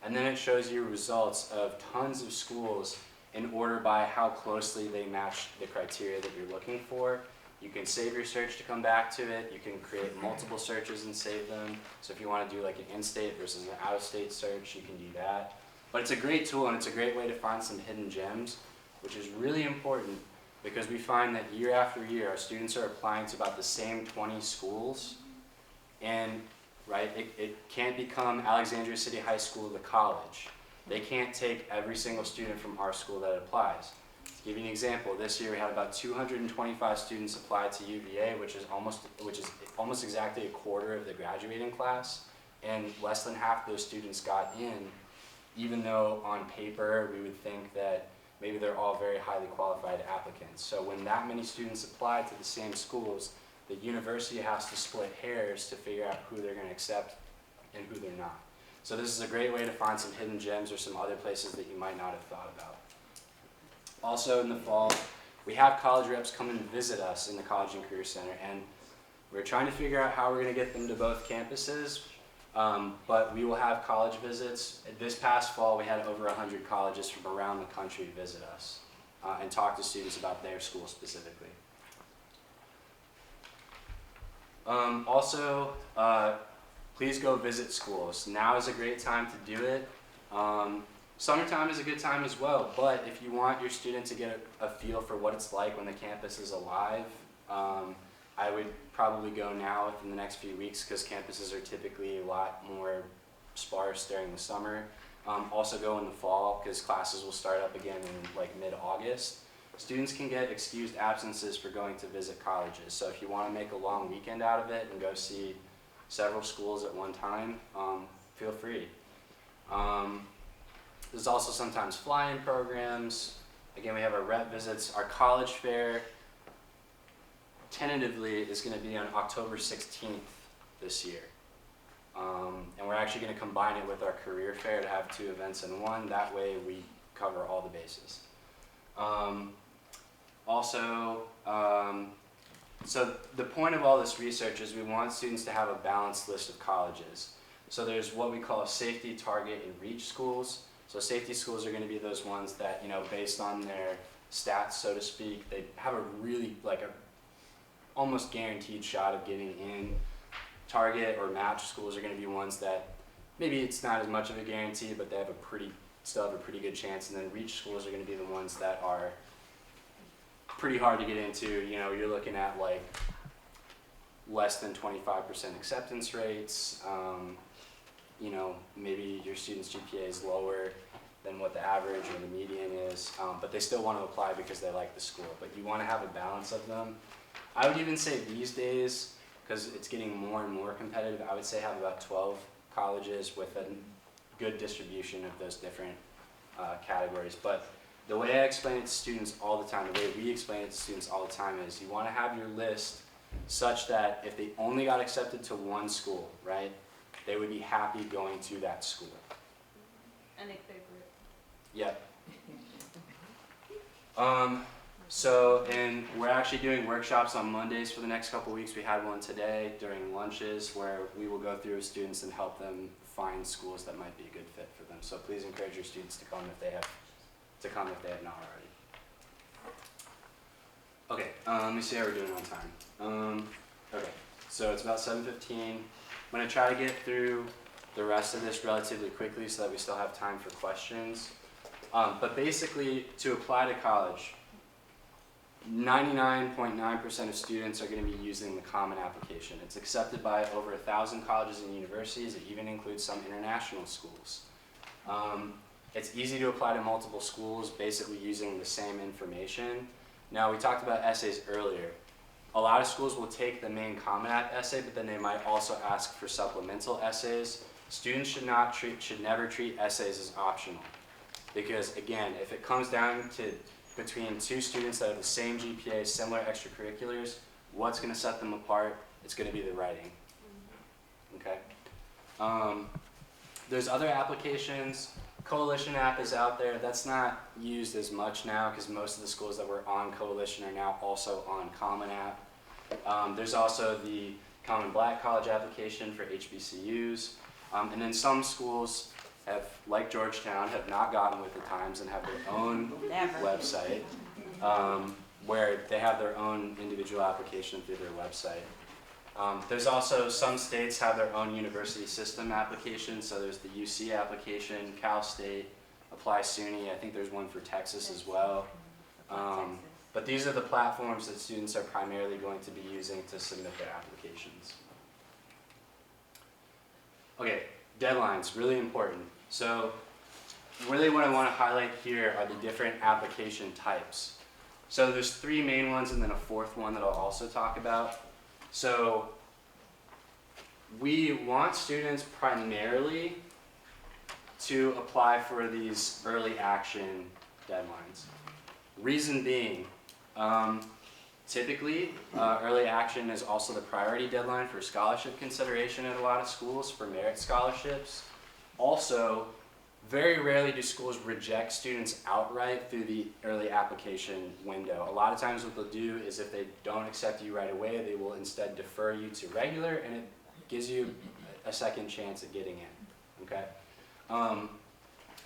And then it shows you results of tons of schools in order by how closely they match the criteria that you're looking for. You can save your search to come back to it. You can create multiple searches and save them. So if you want to do like an in-state versus an out-of-state search, you can do that. But it's a great tool, and it's a great way to find some hidden gems, which is really important, because we find that year after year, our students are applying to about the same 20 schools, and right, it can't become Alexandria City High School the college. They can't take every single student from our school that applies. To give you an example, this year we had about 225 students apply to UVA, which is almost exactly a quarter of the graduating class, and less than half of those students got in, even though on paper we would think that maybe they're all very highly qualified applicants. So when that many students apply to the same schools, the university has to split hairs to figure out who they're going to accept and who they're not. So this is a great way to find some hidden gems or some other places that you might not have thought about. Also in the fall, we have college reps come and visit us in the College and Career Center, and we're trying to figure out how we're going to get them to both campuses. But we will have college visits. This past fall, we had over 100 colleges from around the country visit us and talk to students about their school specifically. Also, please go visit schools. Now is a great time to do it. Summertime is a good time as well, but if you want your student to get a feel for what it's like when the campus is alive, I would probably go now within the next few weeks, because campuses are typically a lot more sparse during the summer. Also go in the fall, because classes will start up again in like mid-August. students can get excused absences for going to visit colleges. So if you want to make a long weekend out of it and go see several schools at one time, feel free. There's also sometimes fly-in programs. Again, we have our rep visits. Our college fair, tentatively, is going to be on October 16th this year. And we're actually going to combine it with our career fair to have 2 events in one. That way we cover all the bases. So the point of all this research is we want students to have a balanced list of colleges. So there's what we call safety, target, and reach schools. So safety schools are going to be those ones that, based on their stats, so to speak, they have a really, a almost guaranteed shot of getting in. Target or match schools are going to be ones that maybe it's not as much of a guarantee, but they have still have a pretty good chance. And then reach schools are going to be the ones that are pretty hard to get into. You're looking at less than 25% acceptance rates. Maybe your student's GPA is lower than what the average or the median is, but they still want to apply because they like the school. But you want to have a balance of them. I would even say these days, because it's getting more and more competitive, I would say have about 12 colleges with a good distribution of those different categories. But the way I explain it to students all the time, the way we explain it to students all the time is you want to have your list such that if they only got accepted to one school, right, they would be happy going to that school. Any favorite? Yep. And we're actually doing workshops on Mondays for the next couple weeks. We had one today during lunches where we will go through with students and help them find schools that might be a good fit for them. So please encourage your students to come if they have not already. Okay, let me see how we're doing on time. Okay, so it's about 7:15. I'm going to try to get through the rest of this relatively quickly so that we still have time for questions. But basically, to apply to college, 99.9% of students are going to be using the Common Application. It's accepted by over 1,000 colleges and universities. It even includes some international schools. It's easy to apply to multiple schools, basically using the same information. Now, we talked about essays earlier. A lot of schools will take the main Common App essay, but then they might also ask for supplemental essays. Students should never treat essays as optional. Because again, if it comes down to between 2 students that have the same GPA, similar extracurriculars, what's going to set them apart? It's going to be the writing. Okay? There's other applications. Coalition app is out there. That's not used as much now because most of the schools that were on Coalition are now also on Common App. There's also the Common Black College application for HBCUs. And then some schools have, like Georgetown, have not gotten with the times and have their own website where they have their own individual application through their website. There's also some states have their own university system application. So there's the UC application, Cal State, Apply SUNY. I think there's one for Texas as well. But these are the platforms that students are primarily going to be using to submit their applications. Okay, deadlines, really important. So really what I want to highlight here are the different application types. So there's 3 main ones and then a 4th one that I'll also talk about. So we want students primarily to apply for these early action deadlines. Reason being, typically early action is also the priority deadline for scholarship consideration at a lot of schools for merit scholarships. Also, very rarely do schools reject students outright through the early application window. A lot of times what they'll do is if they don't accept you right away, they will instead defer you to regular, and it gives you a second chance at getting in, okay?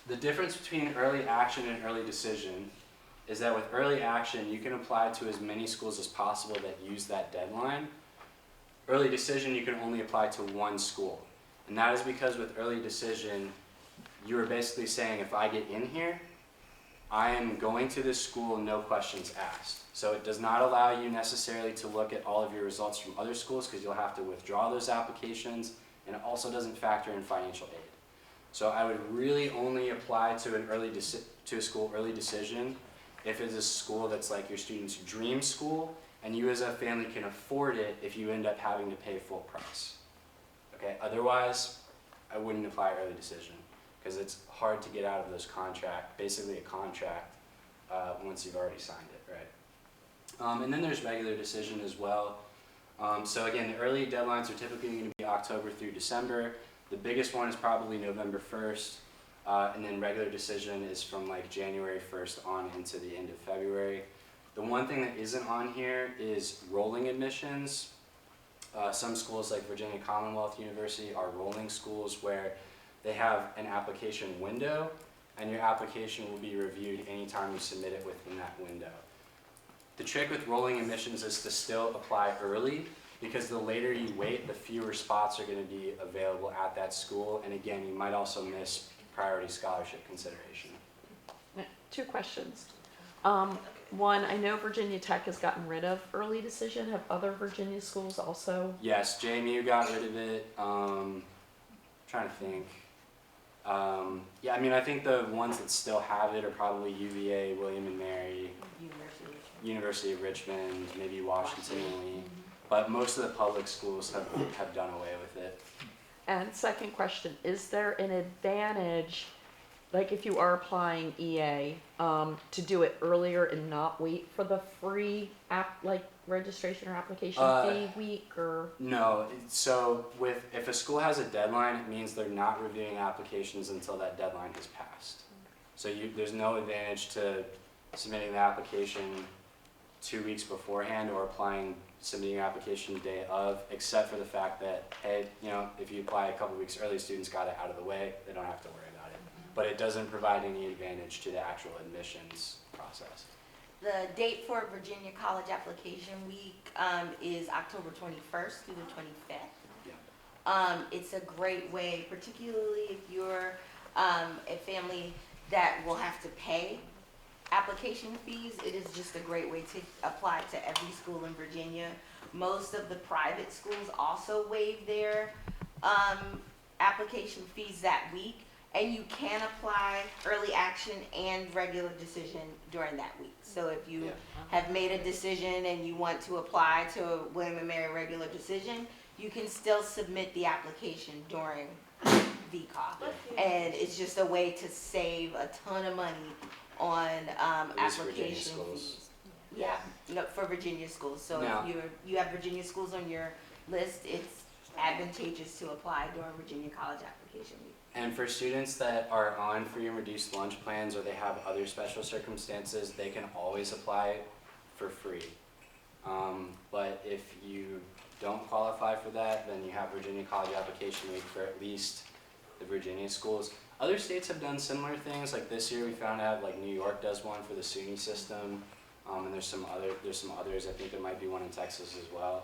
The difference between early action and early decision is that with early action, you can apply to as many schools as possible that use that deadline. Early decision, you can only apply to one school. And that is because with early decision, you are basically saying, if I get in here, I am going to this school, no questions asked. So it does not allow you necessarily to look at all of your results from other schools because you'll have to withdraw those applications, and it also doesn't factor in financial aid. So I would really only apply to a school early decision if it's a school that's like your student's dream school, and you as a family can afford it if you end up having to pay full price. Okay, otherwise, I wouldn't apply early decision, because it's hard to get out of those basically a contract, once you've already signed it, right? And then there's regular decision as well. So again, the early deadlines are typically going to be October through December. The biggest one is probably November 1st, and then regular decision is from like January 1st on into the end of February. The one thing that isn't on here is rolling admissions. Some schools like Virginia Commonwealth University are rolling schools where they have an application window, and your application will be reviewed anytime you submit it within that window. The trick with rolling admissions is to still apply early, because the later you wait, the fewer spots are going to be available at that school, and again, you might also miss priority scholarship consideration. 2 questions. One, I know Virginia Tech has gotten rid of early decision. Have other Virginia schools also? Yes, JMU got rid of it. Trying to think. Yeah, I mean, I think the ones that still have it are probably UVA, William and Mary, University of Richmond, maybe Washington and Lee. But most of the public schools have done away with it. And second question, is there an advantage, like if you are applying EA, to do it earlier and not wait for the free registration or application fee week, or? No, so if a school has a deadline, it means they're not reviewing applications until that deadline has passed. So there's no advantage to submitting the application 2 weeks beforehand or submitting your application the day of, except for the fact that, hey, if you apply a couple weeks early, students got it out of the way, they don't have to worry about it. But it doesn't provide any advantage to the actual admissions process. The date for Virginia College Application Week is October 21st through the 25th. Yeah. It's a great way, particularly if you're a family that will have to pay application fees. It is just a great way to apply to every school in Virginia. Most of the private schools also waive their application fees that week, and you can apply early action and regular decision during that week. So if you have made a decision and you want to apply to William and Mary regular decision, you can still submit the application during VCAW. And it's just a way to save a ton of money on application fees. Yeah, for Virginia schools. So if you have Virginia schools on your list, it's advantageous to apply during Virginia College Application Week. And for students that are on free and reduced lunch plans, or they have other special circumstances, they can always apply for free. But if you don't qualify for that, then you have Virginia College Application Week for at least the Virginia schools. Other states have done similar things. Like this year, we found out like New York does one for the SUNY system, and there's some others. I think there might be one in Texas as well.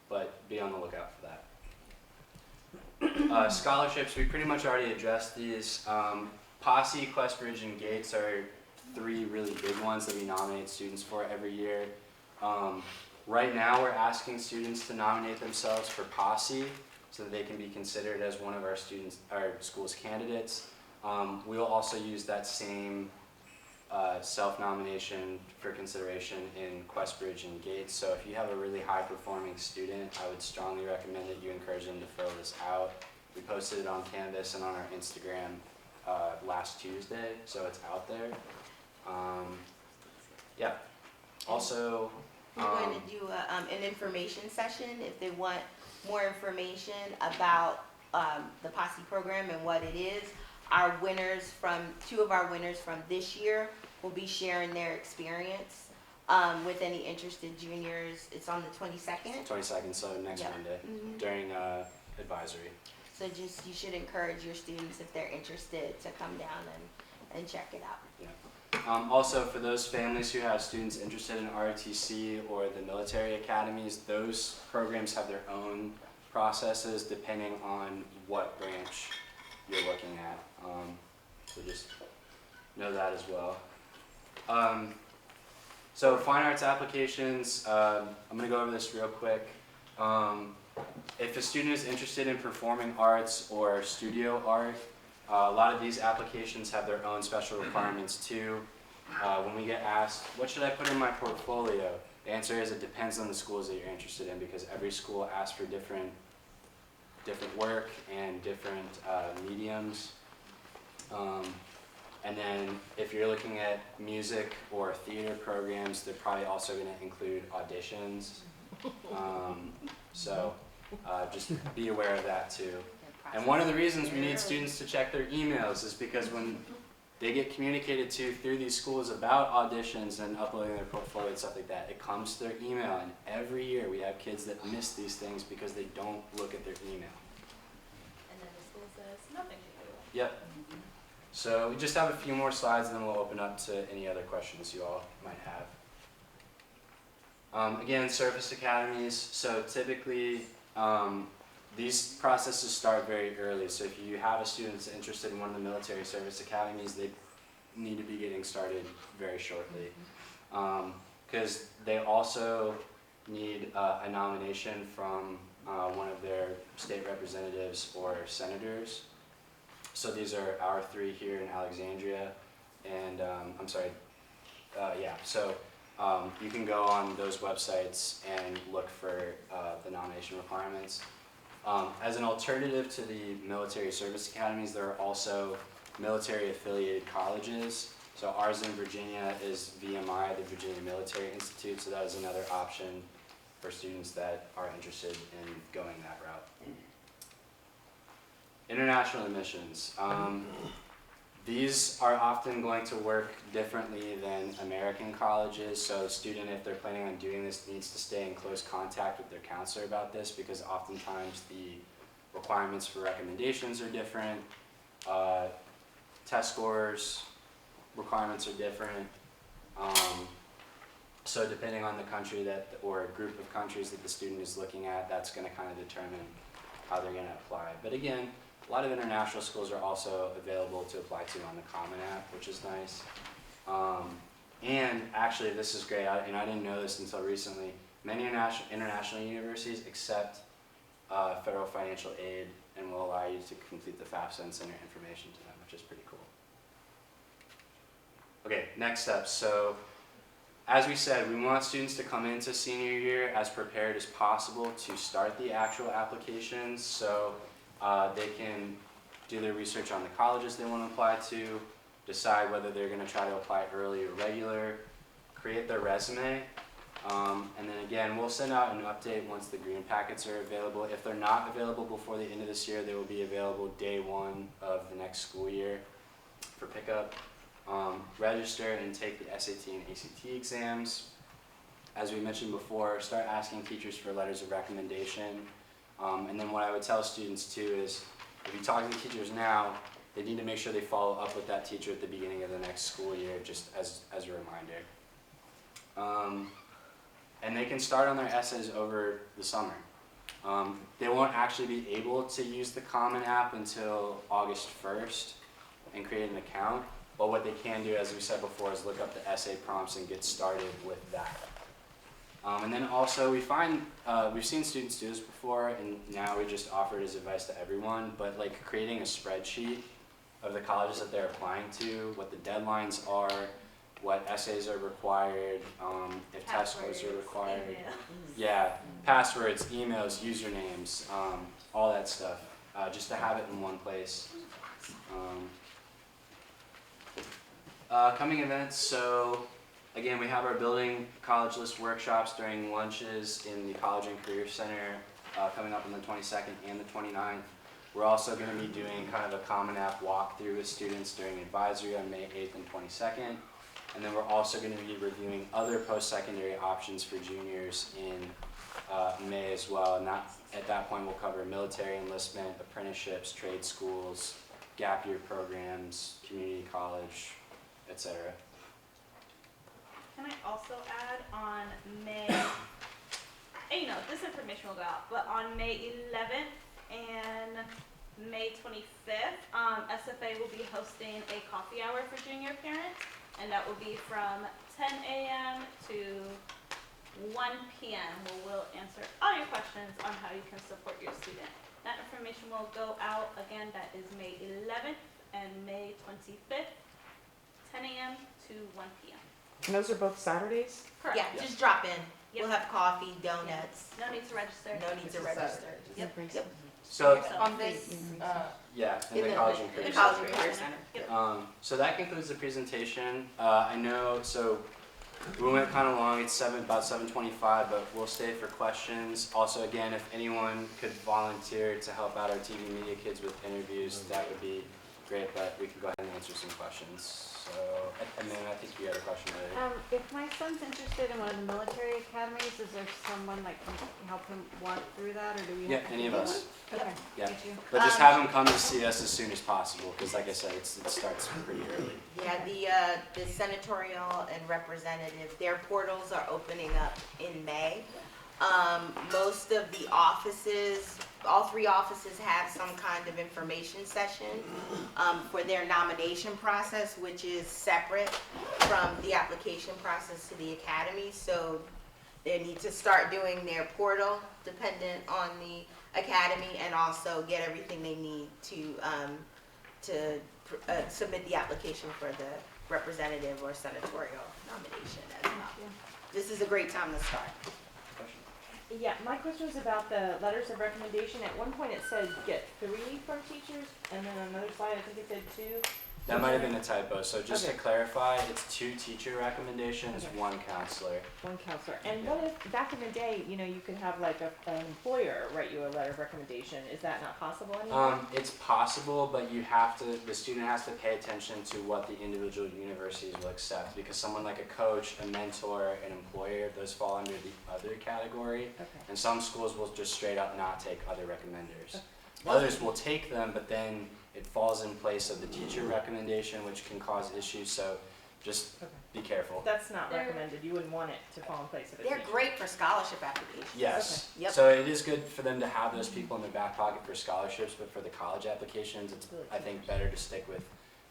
But be on the lookout for that. Scholarships, we pretty much already addressed these. Posse, Questbridge, and Gates are 3 really big ones that we nominate students for every year. Right now, we're asking students to nominate themselves for Posse, so that they can be considered as one of our school's candidates. We'll also use that same self-nomination for consideration in Questbridge and Gates. So if you have a really high-performing student, I would strongly recommend that you encourage them to fill this out. We posted it on Canvas and on our Instagram last Tuesday, so it's out there. Yeah. Also, we're going to do an information session if they want more information about the Posse program and what it is. Our winners two of our winners from this year will be sharing their experience with any interested juniors. It's on the 22nd. 22nd, so next Monday, during advisory. So you should encourage your students, if they're interested, to come down and check it out. Yeah. Also, for those families who have students interested in ROTC or the military academies, those programs have their own processes depending on what branch you're looking at. So just know that as well. So fine arts applications, I'm going to go over this real quick. If a student is interested in performing arts or studio art, a lot of these applications have their own special requirements too. when we get asked, what should I put in my portfolio? The answer is it depends on the schools that you're interested in, because every school asks for different work and different mediums. And then if you're looking at music or theater programs, they're probably also going to include auditions. So just be aware of that too. And one of the reasons we need students to check their emails is because when they get communicated to through these schools about auditions and uploading their portfolio and stuff like that, it comes to their email, and every year we have kids that miss these things because they don't look at their email. And then the school says nothing to do. Yep. So we just have a few more slides, and then we'll open up to any other questions you all might have. Again, service academies. So typically, these processes start very early. So if you have a student that's interested in one of the military service academies, they need to be getting started very shortly. Because they also need a nomination from one of their state representatives or senators. So these are our three here in Alexandria, and so you can go on those websites and look for the nomination requirements. As an alternative to the military service academies, there are also military affiliated colleges. So ours in Virginia is VMI, the Virginia Military Institute, so that is another option for students that are interested in going that route. International admissions. These are often going to work differently than American colleges, so a student, if they're planning on doing this, needs to stay in close contact with their counselor about this, because oftentimes the requirements for recommendations are different, test scores requirements are different, so depending on the country that, or a group of countries that the student is looking at, that's going to kind of determine how they're going to apply. But again, a lot of international schools are also available to apply to on the Common App, which is nice. And actually, this is great, and I didn't know this until recently, many international universities accept federal financial aid and will allow you to complete the FAFSA and send your information to them, which is pretty cool. Okay, next step. So, as we said, we want students to come into senior year as prepared as possible to start the actual applications. So they can do their research on the colleges they want to apply to, decide whether they're going to try to apply early or regular, create their resume, and then again, we'll send out an update once the green packets are available. If they're not available before the end of this year, they will be available day one of the next school year for pickup. Register and take the SAT and ACT exams. As we mentioned before, start asking teachers for letters of recommendation. And then what I would tell students too is, if you talk to the teachers now, they need to make sure they follow up with that teacher at the beginning of the next school year, just as a reminder. And they can start on their essays over the summer. They won't actually be able to use the Common App until August 1st and create an account. But what they can do, as we said before, is look up the essay prompts and get started with that. And then also we find, we've seen students do this before, and now we just offer it as advice to everyone, but like creating a spreadsheet of the colleges that they're applying to, what the deadlines are, what essays are required, if test scores are required. Yeah, passwords, emails, usernames, all that stuff, just to have it in one place. Coming events, so again, we have our building college list workshops during lunches in the College and Career Center coming up on the 22nd and the 29th. We're also going to be doing kind of a Common App walkthrough with students during advisory on May 8th and 22nd. And then we're also going to be reviewing other post-secondary options for juniors in May as well. And at that point, we'll cover military enlistment, apprenticeships, trade schools, gap year programs, community college, etc. Can I also add on May, and you know, this information will go out, but on May 11th and May 25th, SFA will be hosting a coffee hour for junior parents, and that will be from 10 a.m. to 1 p.m. We'll answer all your questions on how you can support your student. That information will go out, again, that is May 11th and May 25th, 10 a.m. to 1 p.m. And those are both Saturdays? Correct. Yeah, just drop in. We'll have coffee, donuts. No need to register. No need to register. Yep. Yep. So, On this, yeah, in the college and The career College center. and Career Center. Yep. So that concludes the presentation. I know, so we went kind of long, it's about 7:25, but we'll stay for questions. Also, again, if anyone could volunteer to help out our TV media kids with interviews, that would be great, but we could go ahead and answer some questions. So, and then I think you had a question earlier. If my son's interested in one of the military academies, is there someone that can help him walk through that, or do we Yeah, have to any of do us. one? Okay, Yeah. thank you. But just have them come to see us as soon as possible, because like I said, it starts pretty early. Yeah, the senatorial and representative, their portals are opening up in May. Most of the offices, all 3 offices have some kind of information session for their nomination process, which is separate from the application process to the academy. So they need to start doing their portal dependent on the academy, and also get everything they need to submit the application for the representative or senatorial nomination as well. This is a great time to start. Yeah, my question was about the letters of recommendation. At one point it said get 3 from teachers, and then on another slide I think it said 2. That might have been a typo, so just to Okay. clarify, it's 2 teacher recommendations, Okay. 1 counselor. One counselor. And what if, back in the day, you could have like an employer write you a letter of recommendation. Is that not possible anymore? It's possible, but the student has to pay attention to what the individual universities will accept, because someone like a coach, a mentor, an employer, those fall under the other category, Okay. and some schools will just straight up not take other recommenders. Okay. Others will take them, but then it falls in place of the teacher recommendation, which can cause issues, so just Okay. be careful. That's not They're- recommended. You wouldn't want it to fall in place of a They're teacher. great for scholarship applications. Yes. Okay. Yep. So it is good for them to have those people in their back pocket for scholarships, but for the college applications, it's, I think, better to stick with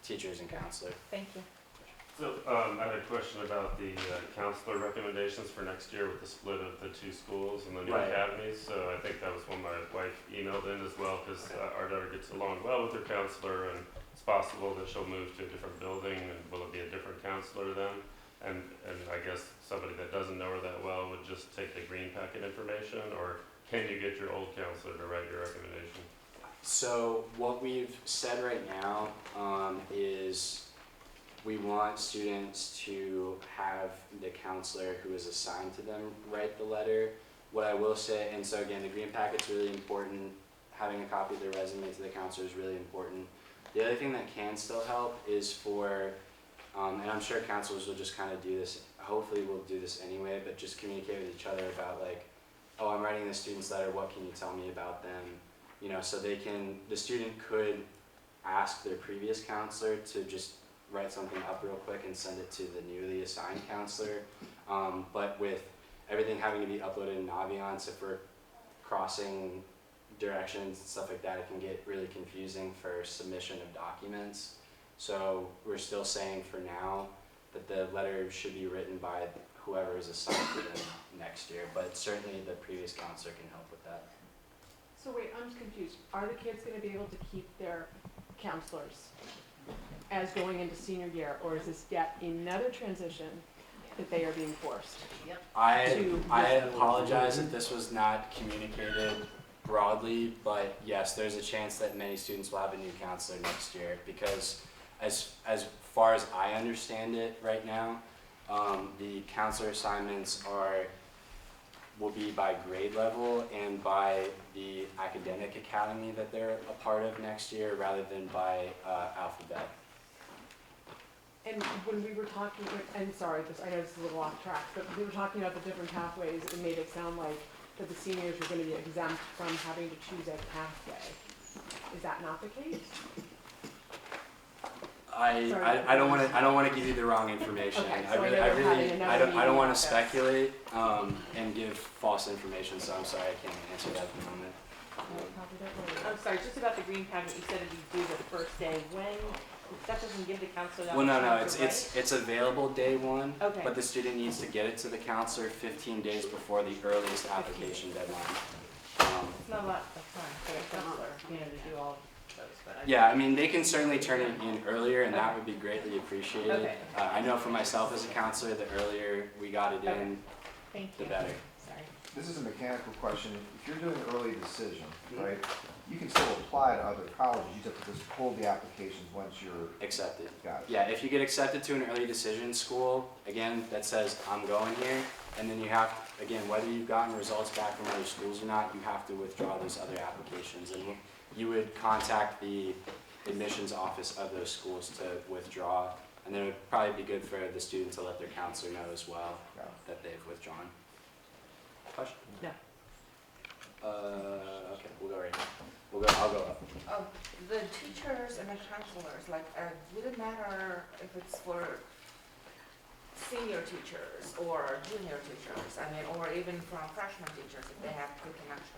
teachers and counselors. Thank you. So, I had a question about the counselor recommendations for next year with the split of the 2 schools and the new Right. academies. So I think that was when my wife emailed in as well, because our daughter gets along well with her counselor, and it's possible that she'll move to a different building, and will it be a different counselor then? And I guess somebody that doesn't know her that well would just take the green packet information, or can you get your old counselor to write your recommendation? So what we've said right now is we want students to have the counselor who is assigned to them write the letter. What I will say, and so again, the green packet's really important. Having a copy of their resume to the counselor is really important. The other thing that can still help is for, and I'm sure counselors will just kind of do this, hopefully we'll do this anyway, but just communicate with each other about like, oh, I'm writing the student's letter, what can you tell me about them? So the student could ask their previous counselor to just write something up real quick and send it to the newly assigned counselor. But with everything having to be uploaded in Naviance, if we're crossing directions and stuff like that, it can get really confusing for submission of documents. So we're still saying for now that the letter should be written by whoever is assigned to them next year, but certainly the previous counselor can help with that. So wait, I'm just confused. Are the kids gonna be able to keep their counselors as going into senior year, or is this yet another transition that they are being forced? I apologize that this was not communicated broadly, but yes, there's a chance that many students will have a new counselor next year, because as far as I understand it right now, the counselor assignments will be by grade level and by the academic academy that they're a part of next year, rather than by alphabet. And when we were talking, I'm sorry, I know this is a little off track, but we were talking about the different pathways, it made it sound like that the seniors were gonna be exempt from having to choose a pathway. Is that not the case? I don't want to give you the wrong information. Okay, I so I really, know I we're having really, another I don't meeting want about to this. speculate and give false information. So I'm sorry, I can't answer that at the moment. I'm sorry, just about the green packet, you said it'd be due the first day. When, that doesn't give the counselor that Well, much no, time to write? it's available day 1, Okay. but the student needs to get it to the counselor 15 days before the earliest application deadline. It's not a lot of time for a counselor, to do all those, but I. Yeah, I mean, they can certainly turn it in earlier, and that Okay. would be greatly appreciated. Okay. I know for myself as a counselor, the earlier we got it Okay. in, Thank the you. better. Sorry. This is a mechanical question. If you're doing early decision, Mhm. right, you can still apply to other colleges. You just have to just pull the applications once you're, Accepted. got it. Yeah, if you get accepted to an early decision school, again, that says, I'm going here, and then you have, again, whether you've gotten results back from other schools or not, you have to withdraw those other applications. And you would contact the admissions office of those schools to withdraw, and then it would probably be good for the student to let their counselor know as well Got it. that they've withdrawn. Question? No. Okay, we'll go right now. I'll go up. The teachers and the counselors, like, would it matter if it's for senior teachers or junior teachers? I mean, or even from freshman teachers if they have good connection?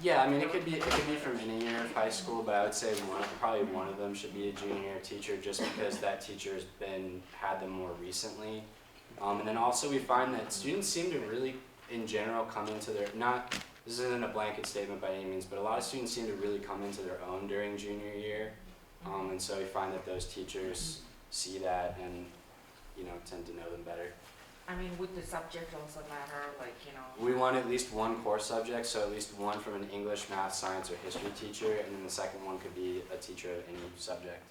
Yeah, I mean, it could be from any year of high school, but I would say probably one of them should be a junior year teacher, just because that teacher's had them more recently. And then also we find that students seem to really, in general, come into their, this isn't a blanket statement by any means, but a lot of students seem to really come into their own during junior year. And so we find that those teachers see that and, tend to know them better. I mean, would the subject also matter, like, We want at least one core subject, so at least one from an English, math, science, or history teacher, and then the second one could be a teacher of any subject.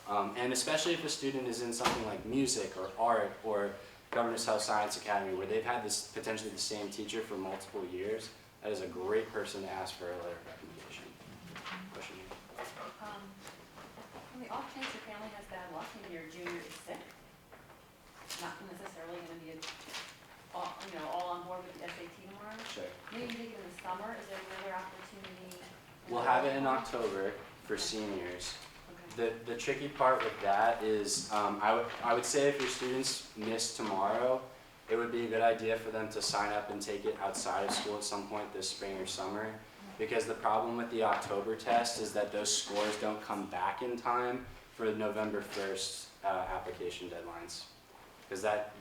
And especially if a student is in something like music or art or Governor's Health Science Academy, where they've had this potentially the same teacher for multiple years, that is a great person to ask for a letter of recommendation. Question here. On the off chance your family has bad luck and your junior is sick, not necessarily gonna be all on board with the SAT tomorrow. Sure. Maybe take it in the summer, is there another opportunity? We'll have it in October for seniors. Okay. The tricky part with that is, I would say if your students miss tomorrow, it would be a good idea for them to sign up and take it outside of school at some point this spring or summer. Because the problem with the October test is that those scores don't come back in time for the November 1st application deadlines. Because that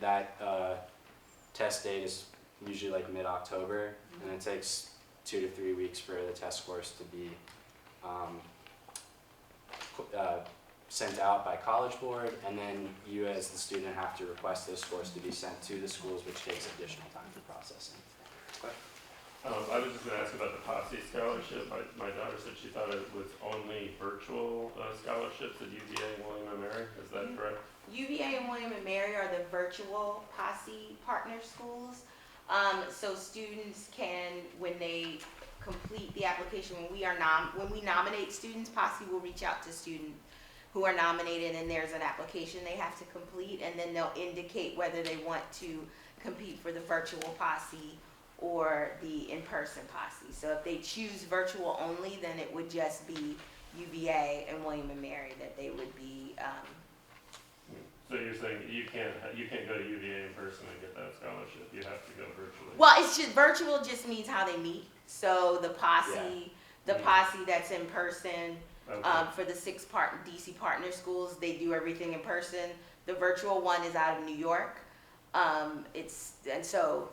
test date is usually like mid-October, and it takes 2 to 3 weeks for the test scores to be sent out by College Board, and then you as the student have to request those scores to be sent to the schools, which takes additional time for processing. I was just gonna ask about the Posse scholarship. My daughter said she thought it was only virtual scholarships at UVA and William and Mary. Is that correct? UVA and William and Mary are the virtual Posse partner schools. So students can, when they complete the application, when we nominate students, Posse will reach out to students who are nominated, and there's an application they have to complete, and then they'll indicate whether they want to compete for the virtual Posse or the in-person Posse. So if they choose virtual only, then it would just be UVA and William and Mary that they would be. So you're saying you can't go to UVA in person and get that scholarship. You have to go virtually. Well, it's just virtual. Just means how they meet. So the Posse, Yeah. Posse that's in person. Okay. For the 6 DC partner schools, they do everything in person. The virtual one is out of New York. And so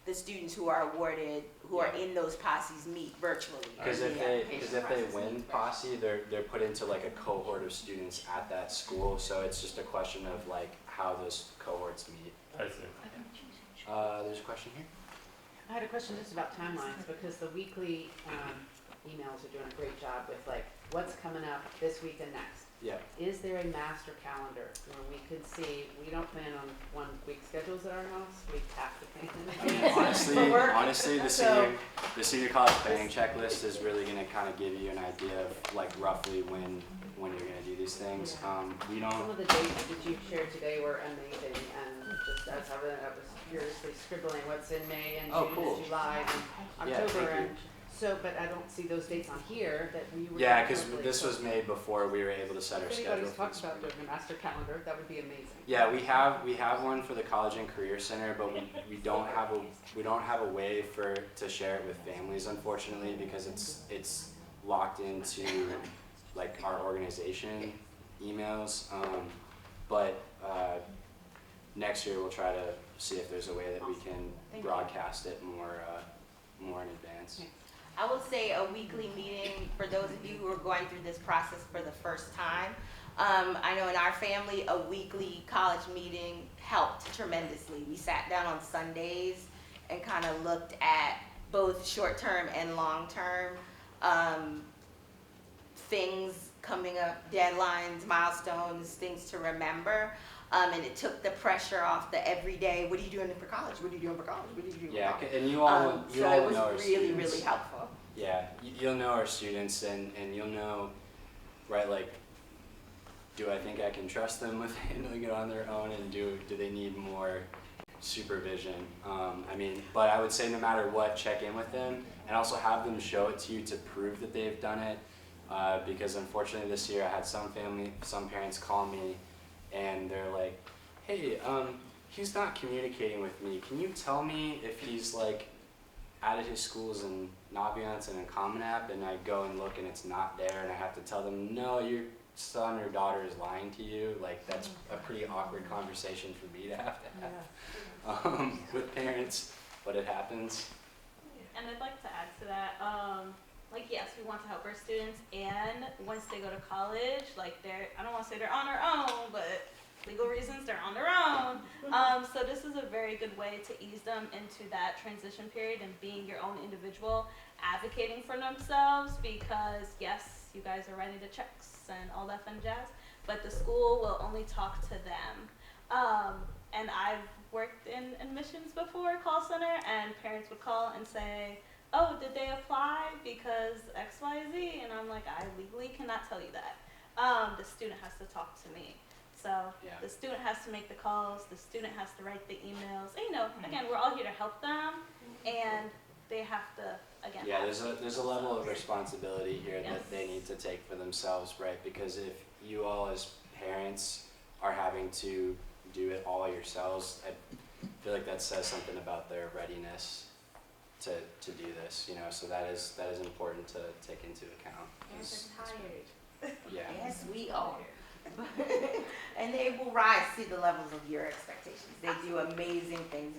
the students who are awarded, who are in those posses, meet virtually. Because in if the they application win process. Posse, they're put into like a cohort of students at that school. So it's just a question of like how those cohorts meet. I see. There's a question here. I had a question just about timelines, because the weekly emails are doing a great job with like, what's coming up this week and next. Yeah. Is there a master calendar where we could see, we don't plan on 1 week schedules at our house, we have to plan in advance for work. Honestly, the So- senior college planning checklist is really going to kind of give you an idea of like roughly when you're going to do these things. We Some don't. of the dates that you shared today were amazing, and just as I was furiously scribbling what's in May and Oh, June cool. and July and Yeah, October, thank you. and so, but I don't see those dates on here that we were. Yeah, doing because locally. this So was made before we were able to set our If schedule. anybody's for talked this about spring. doing a master calendar, that would be amazing. Yeah, we have one for the College and Career Center, but we don't have a way to share it with families, unfortunately, because it's locked into like our organization emails. But next year we'll try to see if there's a way that we can broadcast it more in advance. I will say a weekly meeting for those of you who are going through this process for the first time. I know in our family, a weekly college meeting helped tremendously. We sat down on Sundays and kind of looked at both short-term and long-term things coming up, deadlines, milestones, things to remember. And it took the pressure off the everyday, what are you doing for college? What are you doing for college? What are you doing for college? And you all, you so all it know was our really, students. really helpful. Yeah, you'll know our students, and you'll know, right, like, do I think I can trust them with handling it on their own, and do they need more supervision? I mean, but I would say no matter what, check in with them, and also have them show it to you to prove that they've done it, because unfortunately this year I had some parents call me, and they're like, hey, he's not communicating with me. Can you tell me if he's like added his schools in Naviance and in Common App? And I go and look and it's not there, and I have to tell them, no, your son or daughter is lying to you. Like, that's a pretty awkward conversation for me to have with parents, but it happens. And I'd like to add to that, like, yes, we want to help our students, and once they go to college, like, I don't want to say they're on their own, but legal reasons, they're on their own. So this is a very good way to ease them into that transition period and being your own individual, advocating for themselves, because yes, you guys are writing the checks and all that fun jazz, but the school will only talk to them. And I've worked in admissions before, call center, and parents would call and say, oh, did they apply because X, Y, Z? And I'm like, I legally cannot tell you that. The student has to talk to me. So the student has to make the calls, the student has to write the emails. And, you know, again, we're all here to help them, and they have to, again. Yeah, there's a level of responsibility here that they need to take for themselves, right? Because if you all as parents are having to do it all yourselves, I feel like that says something about their readiness to do this, you know, so that is important to take into account. And they're tired. Yeah. Yes, we are. And they will rise to the levels of your expectations. They do amazing things.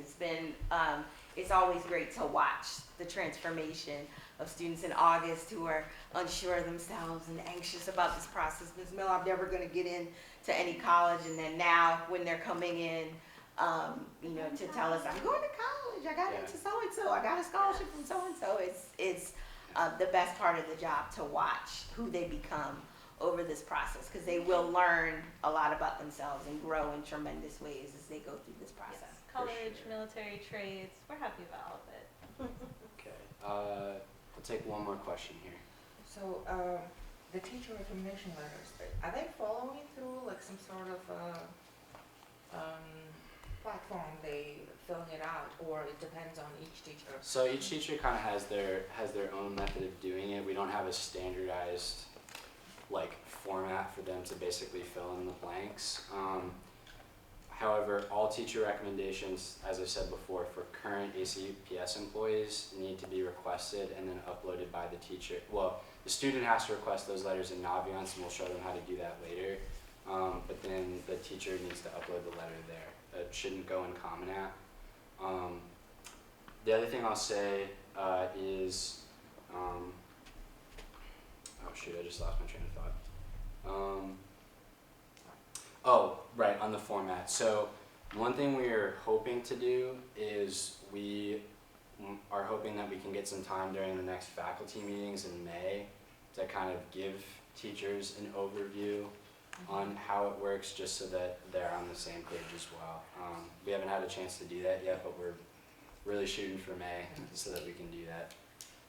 It's always great to watch the transformation of students in August who are unsure of themselves and anxious about this process. Ms. Miller, I'm never going to get into any college, and then now when they're coming in, you know, to tell us, I'm going to college, I got into so-and-so, I got a scholarship from so-and-so. It's the best part of the job to watch who they become over this process, because they will learn a lot about themselves and grow in tremendous ways as they go through this process. Yes. College, military, trades, we're happy about all of it. Okay, we'll take one more question here. So, the teacher recommendation letters, are they following through like some sort of platform, they filling it out, or it depends on each teacher? So each teacher kind of has their own method of doing it. We don't have a standardized like format for them to basically fill in the blanks. However, all teacher recommendations, as I said before, for current ACPS employees need to be requested and then uploaded by the teacher. Well, the student has to request those letters in Naviance, and we'll show them how to do that later. But then the teacher needs to upload the letter there. It shouldn't go in Common App. The other thing I'll say is, oh shoot, I just lost my train of thought. Oh, right, on the format. So one thing we are hoping to do is we are hoping that we can get some time during the next faculty meetings in May to kind of give teachers an overview on how it works, just so that they're on the same page as well. We haven't had a chance to do that yet, but we're really shooting for May so that we can do that.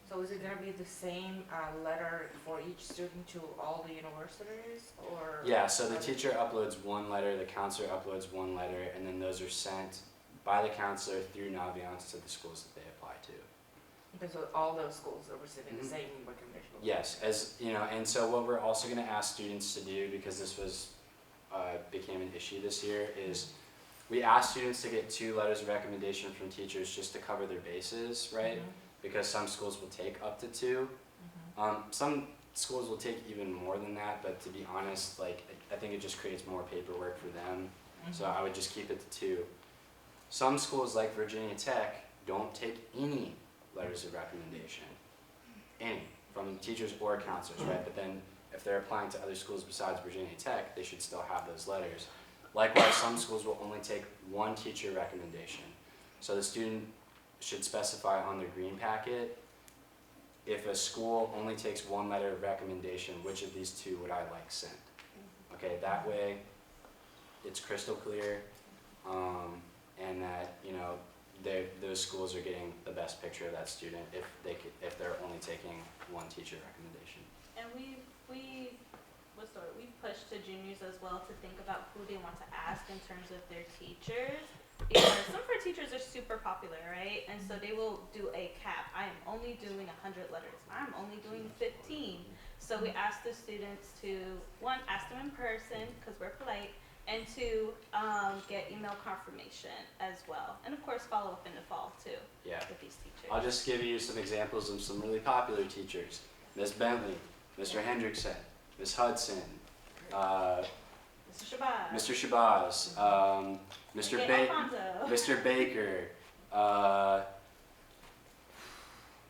So is it gonna be the same letter for each student to all the universities, or? Yeah, so the teacher uploads one letter, the counselor uploads one letter, and then those are sent by the counselor through Naviance to the schools that they apply to. Okay, so all those schools are receiving the same recommendation? Yes, as you know, and so what we're also going to ask students to do, because this was became an issue this year, is we ask students to get 2 letters of recommendation from teachers just to cover their bases, right? Because some schools will take up to 2. Some schools will take even more than that, but to be honest, like, I think it just creates more paperwork for them. So I would just keep it to 2. Some schools, like Virginia Tech, don't take any letters of recommendation. any, from teachers or counselors, right? But then if they're applying to other schools besides Virginia Tech, they should still have those letters. Likewise, some schools will only take one teacher recommendation. So the student should specify on their green packet, if a school only takes one letter of recommendation, which of these two would I like sent? Okay, that way it's crystal clear, and that, you know, those schools are getting the best picture of that student if they're only taking one teacher recommendation. And we've pushed to juniors as well to think about who they want to ask in terms of their teachers. Because some of our teachers are super popular, right? And so they will do a cap. I am only doing 100 letters. I'm only doing 15. So we ask the students to, one, ask them in person, because we're polite, and two, get email confirmation as well. And of course, follow up in the fall too, Yeah. with these teachers. I'll just give you some examples of some really popular teachers. Ms. Bentley, Mr. Hendrickson, Ms. Hudson, Mr. Shabazz. Mr. Shabazz, Mr. Alfonso. Mr. Baker,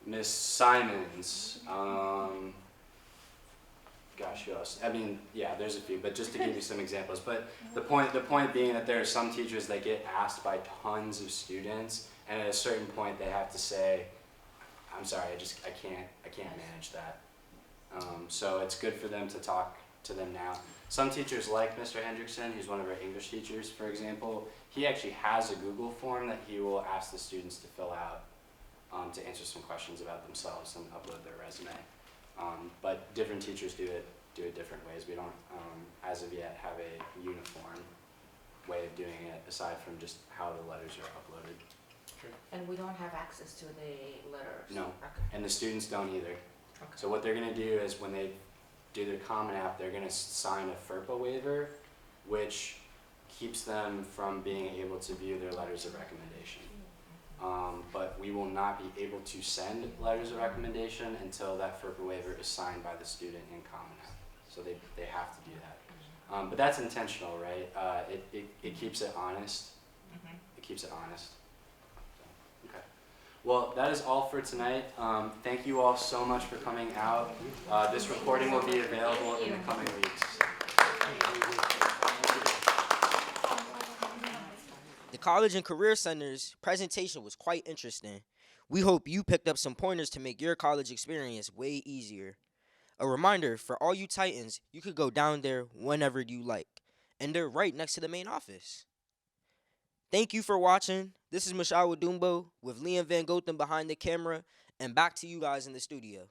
Miss Simons, gosh, who else? I mean, yeah, there's a few, but just to give you some examples. But the point being that there are some teachers that get asked by tons of students, and at a certain point they have to say, I'm sorry, I can't manage that. So it's good for them to talk to them now. Some teachers, like Mr. Hendrickson, who's one of our English teachers, for example, he actually has a Google form that he will ask the students to fill out to answer some questions about themselves and upload their resume. But different teachers do it different ways. We don't, as of yet, have a uniform way of doing it, aside from just how the letters are uploaded. And we don't have access to the letters? No, Okay. and the students don't either. Okay. So what they're going to do is when they do their Common App, they're going to sign a FERPA waiver, which keeps them from being able to view their letters of recommendation. But we will not be able to send letters of recommendation until that FERPA waiver is signed by the student in Common App. So they have to do that. But that's intentional, right? It keeps it honest. It keeps it honest. So, okay. Well, that is all for tonight. Thank you all so much for coming out. This recording will be available in the coming weeks. The College and Career Center's presentation was quite interesting. We hope you picked up some pointers to make your college experience way easier. A reminder for all you Titans, you could go down there whenever you like, and they're right next to the main office. Thank you for watching. This is Mhlawa Dumbo with Liam Van Goethem behind the camera, and back to you guys in the studio.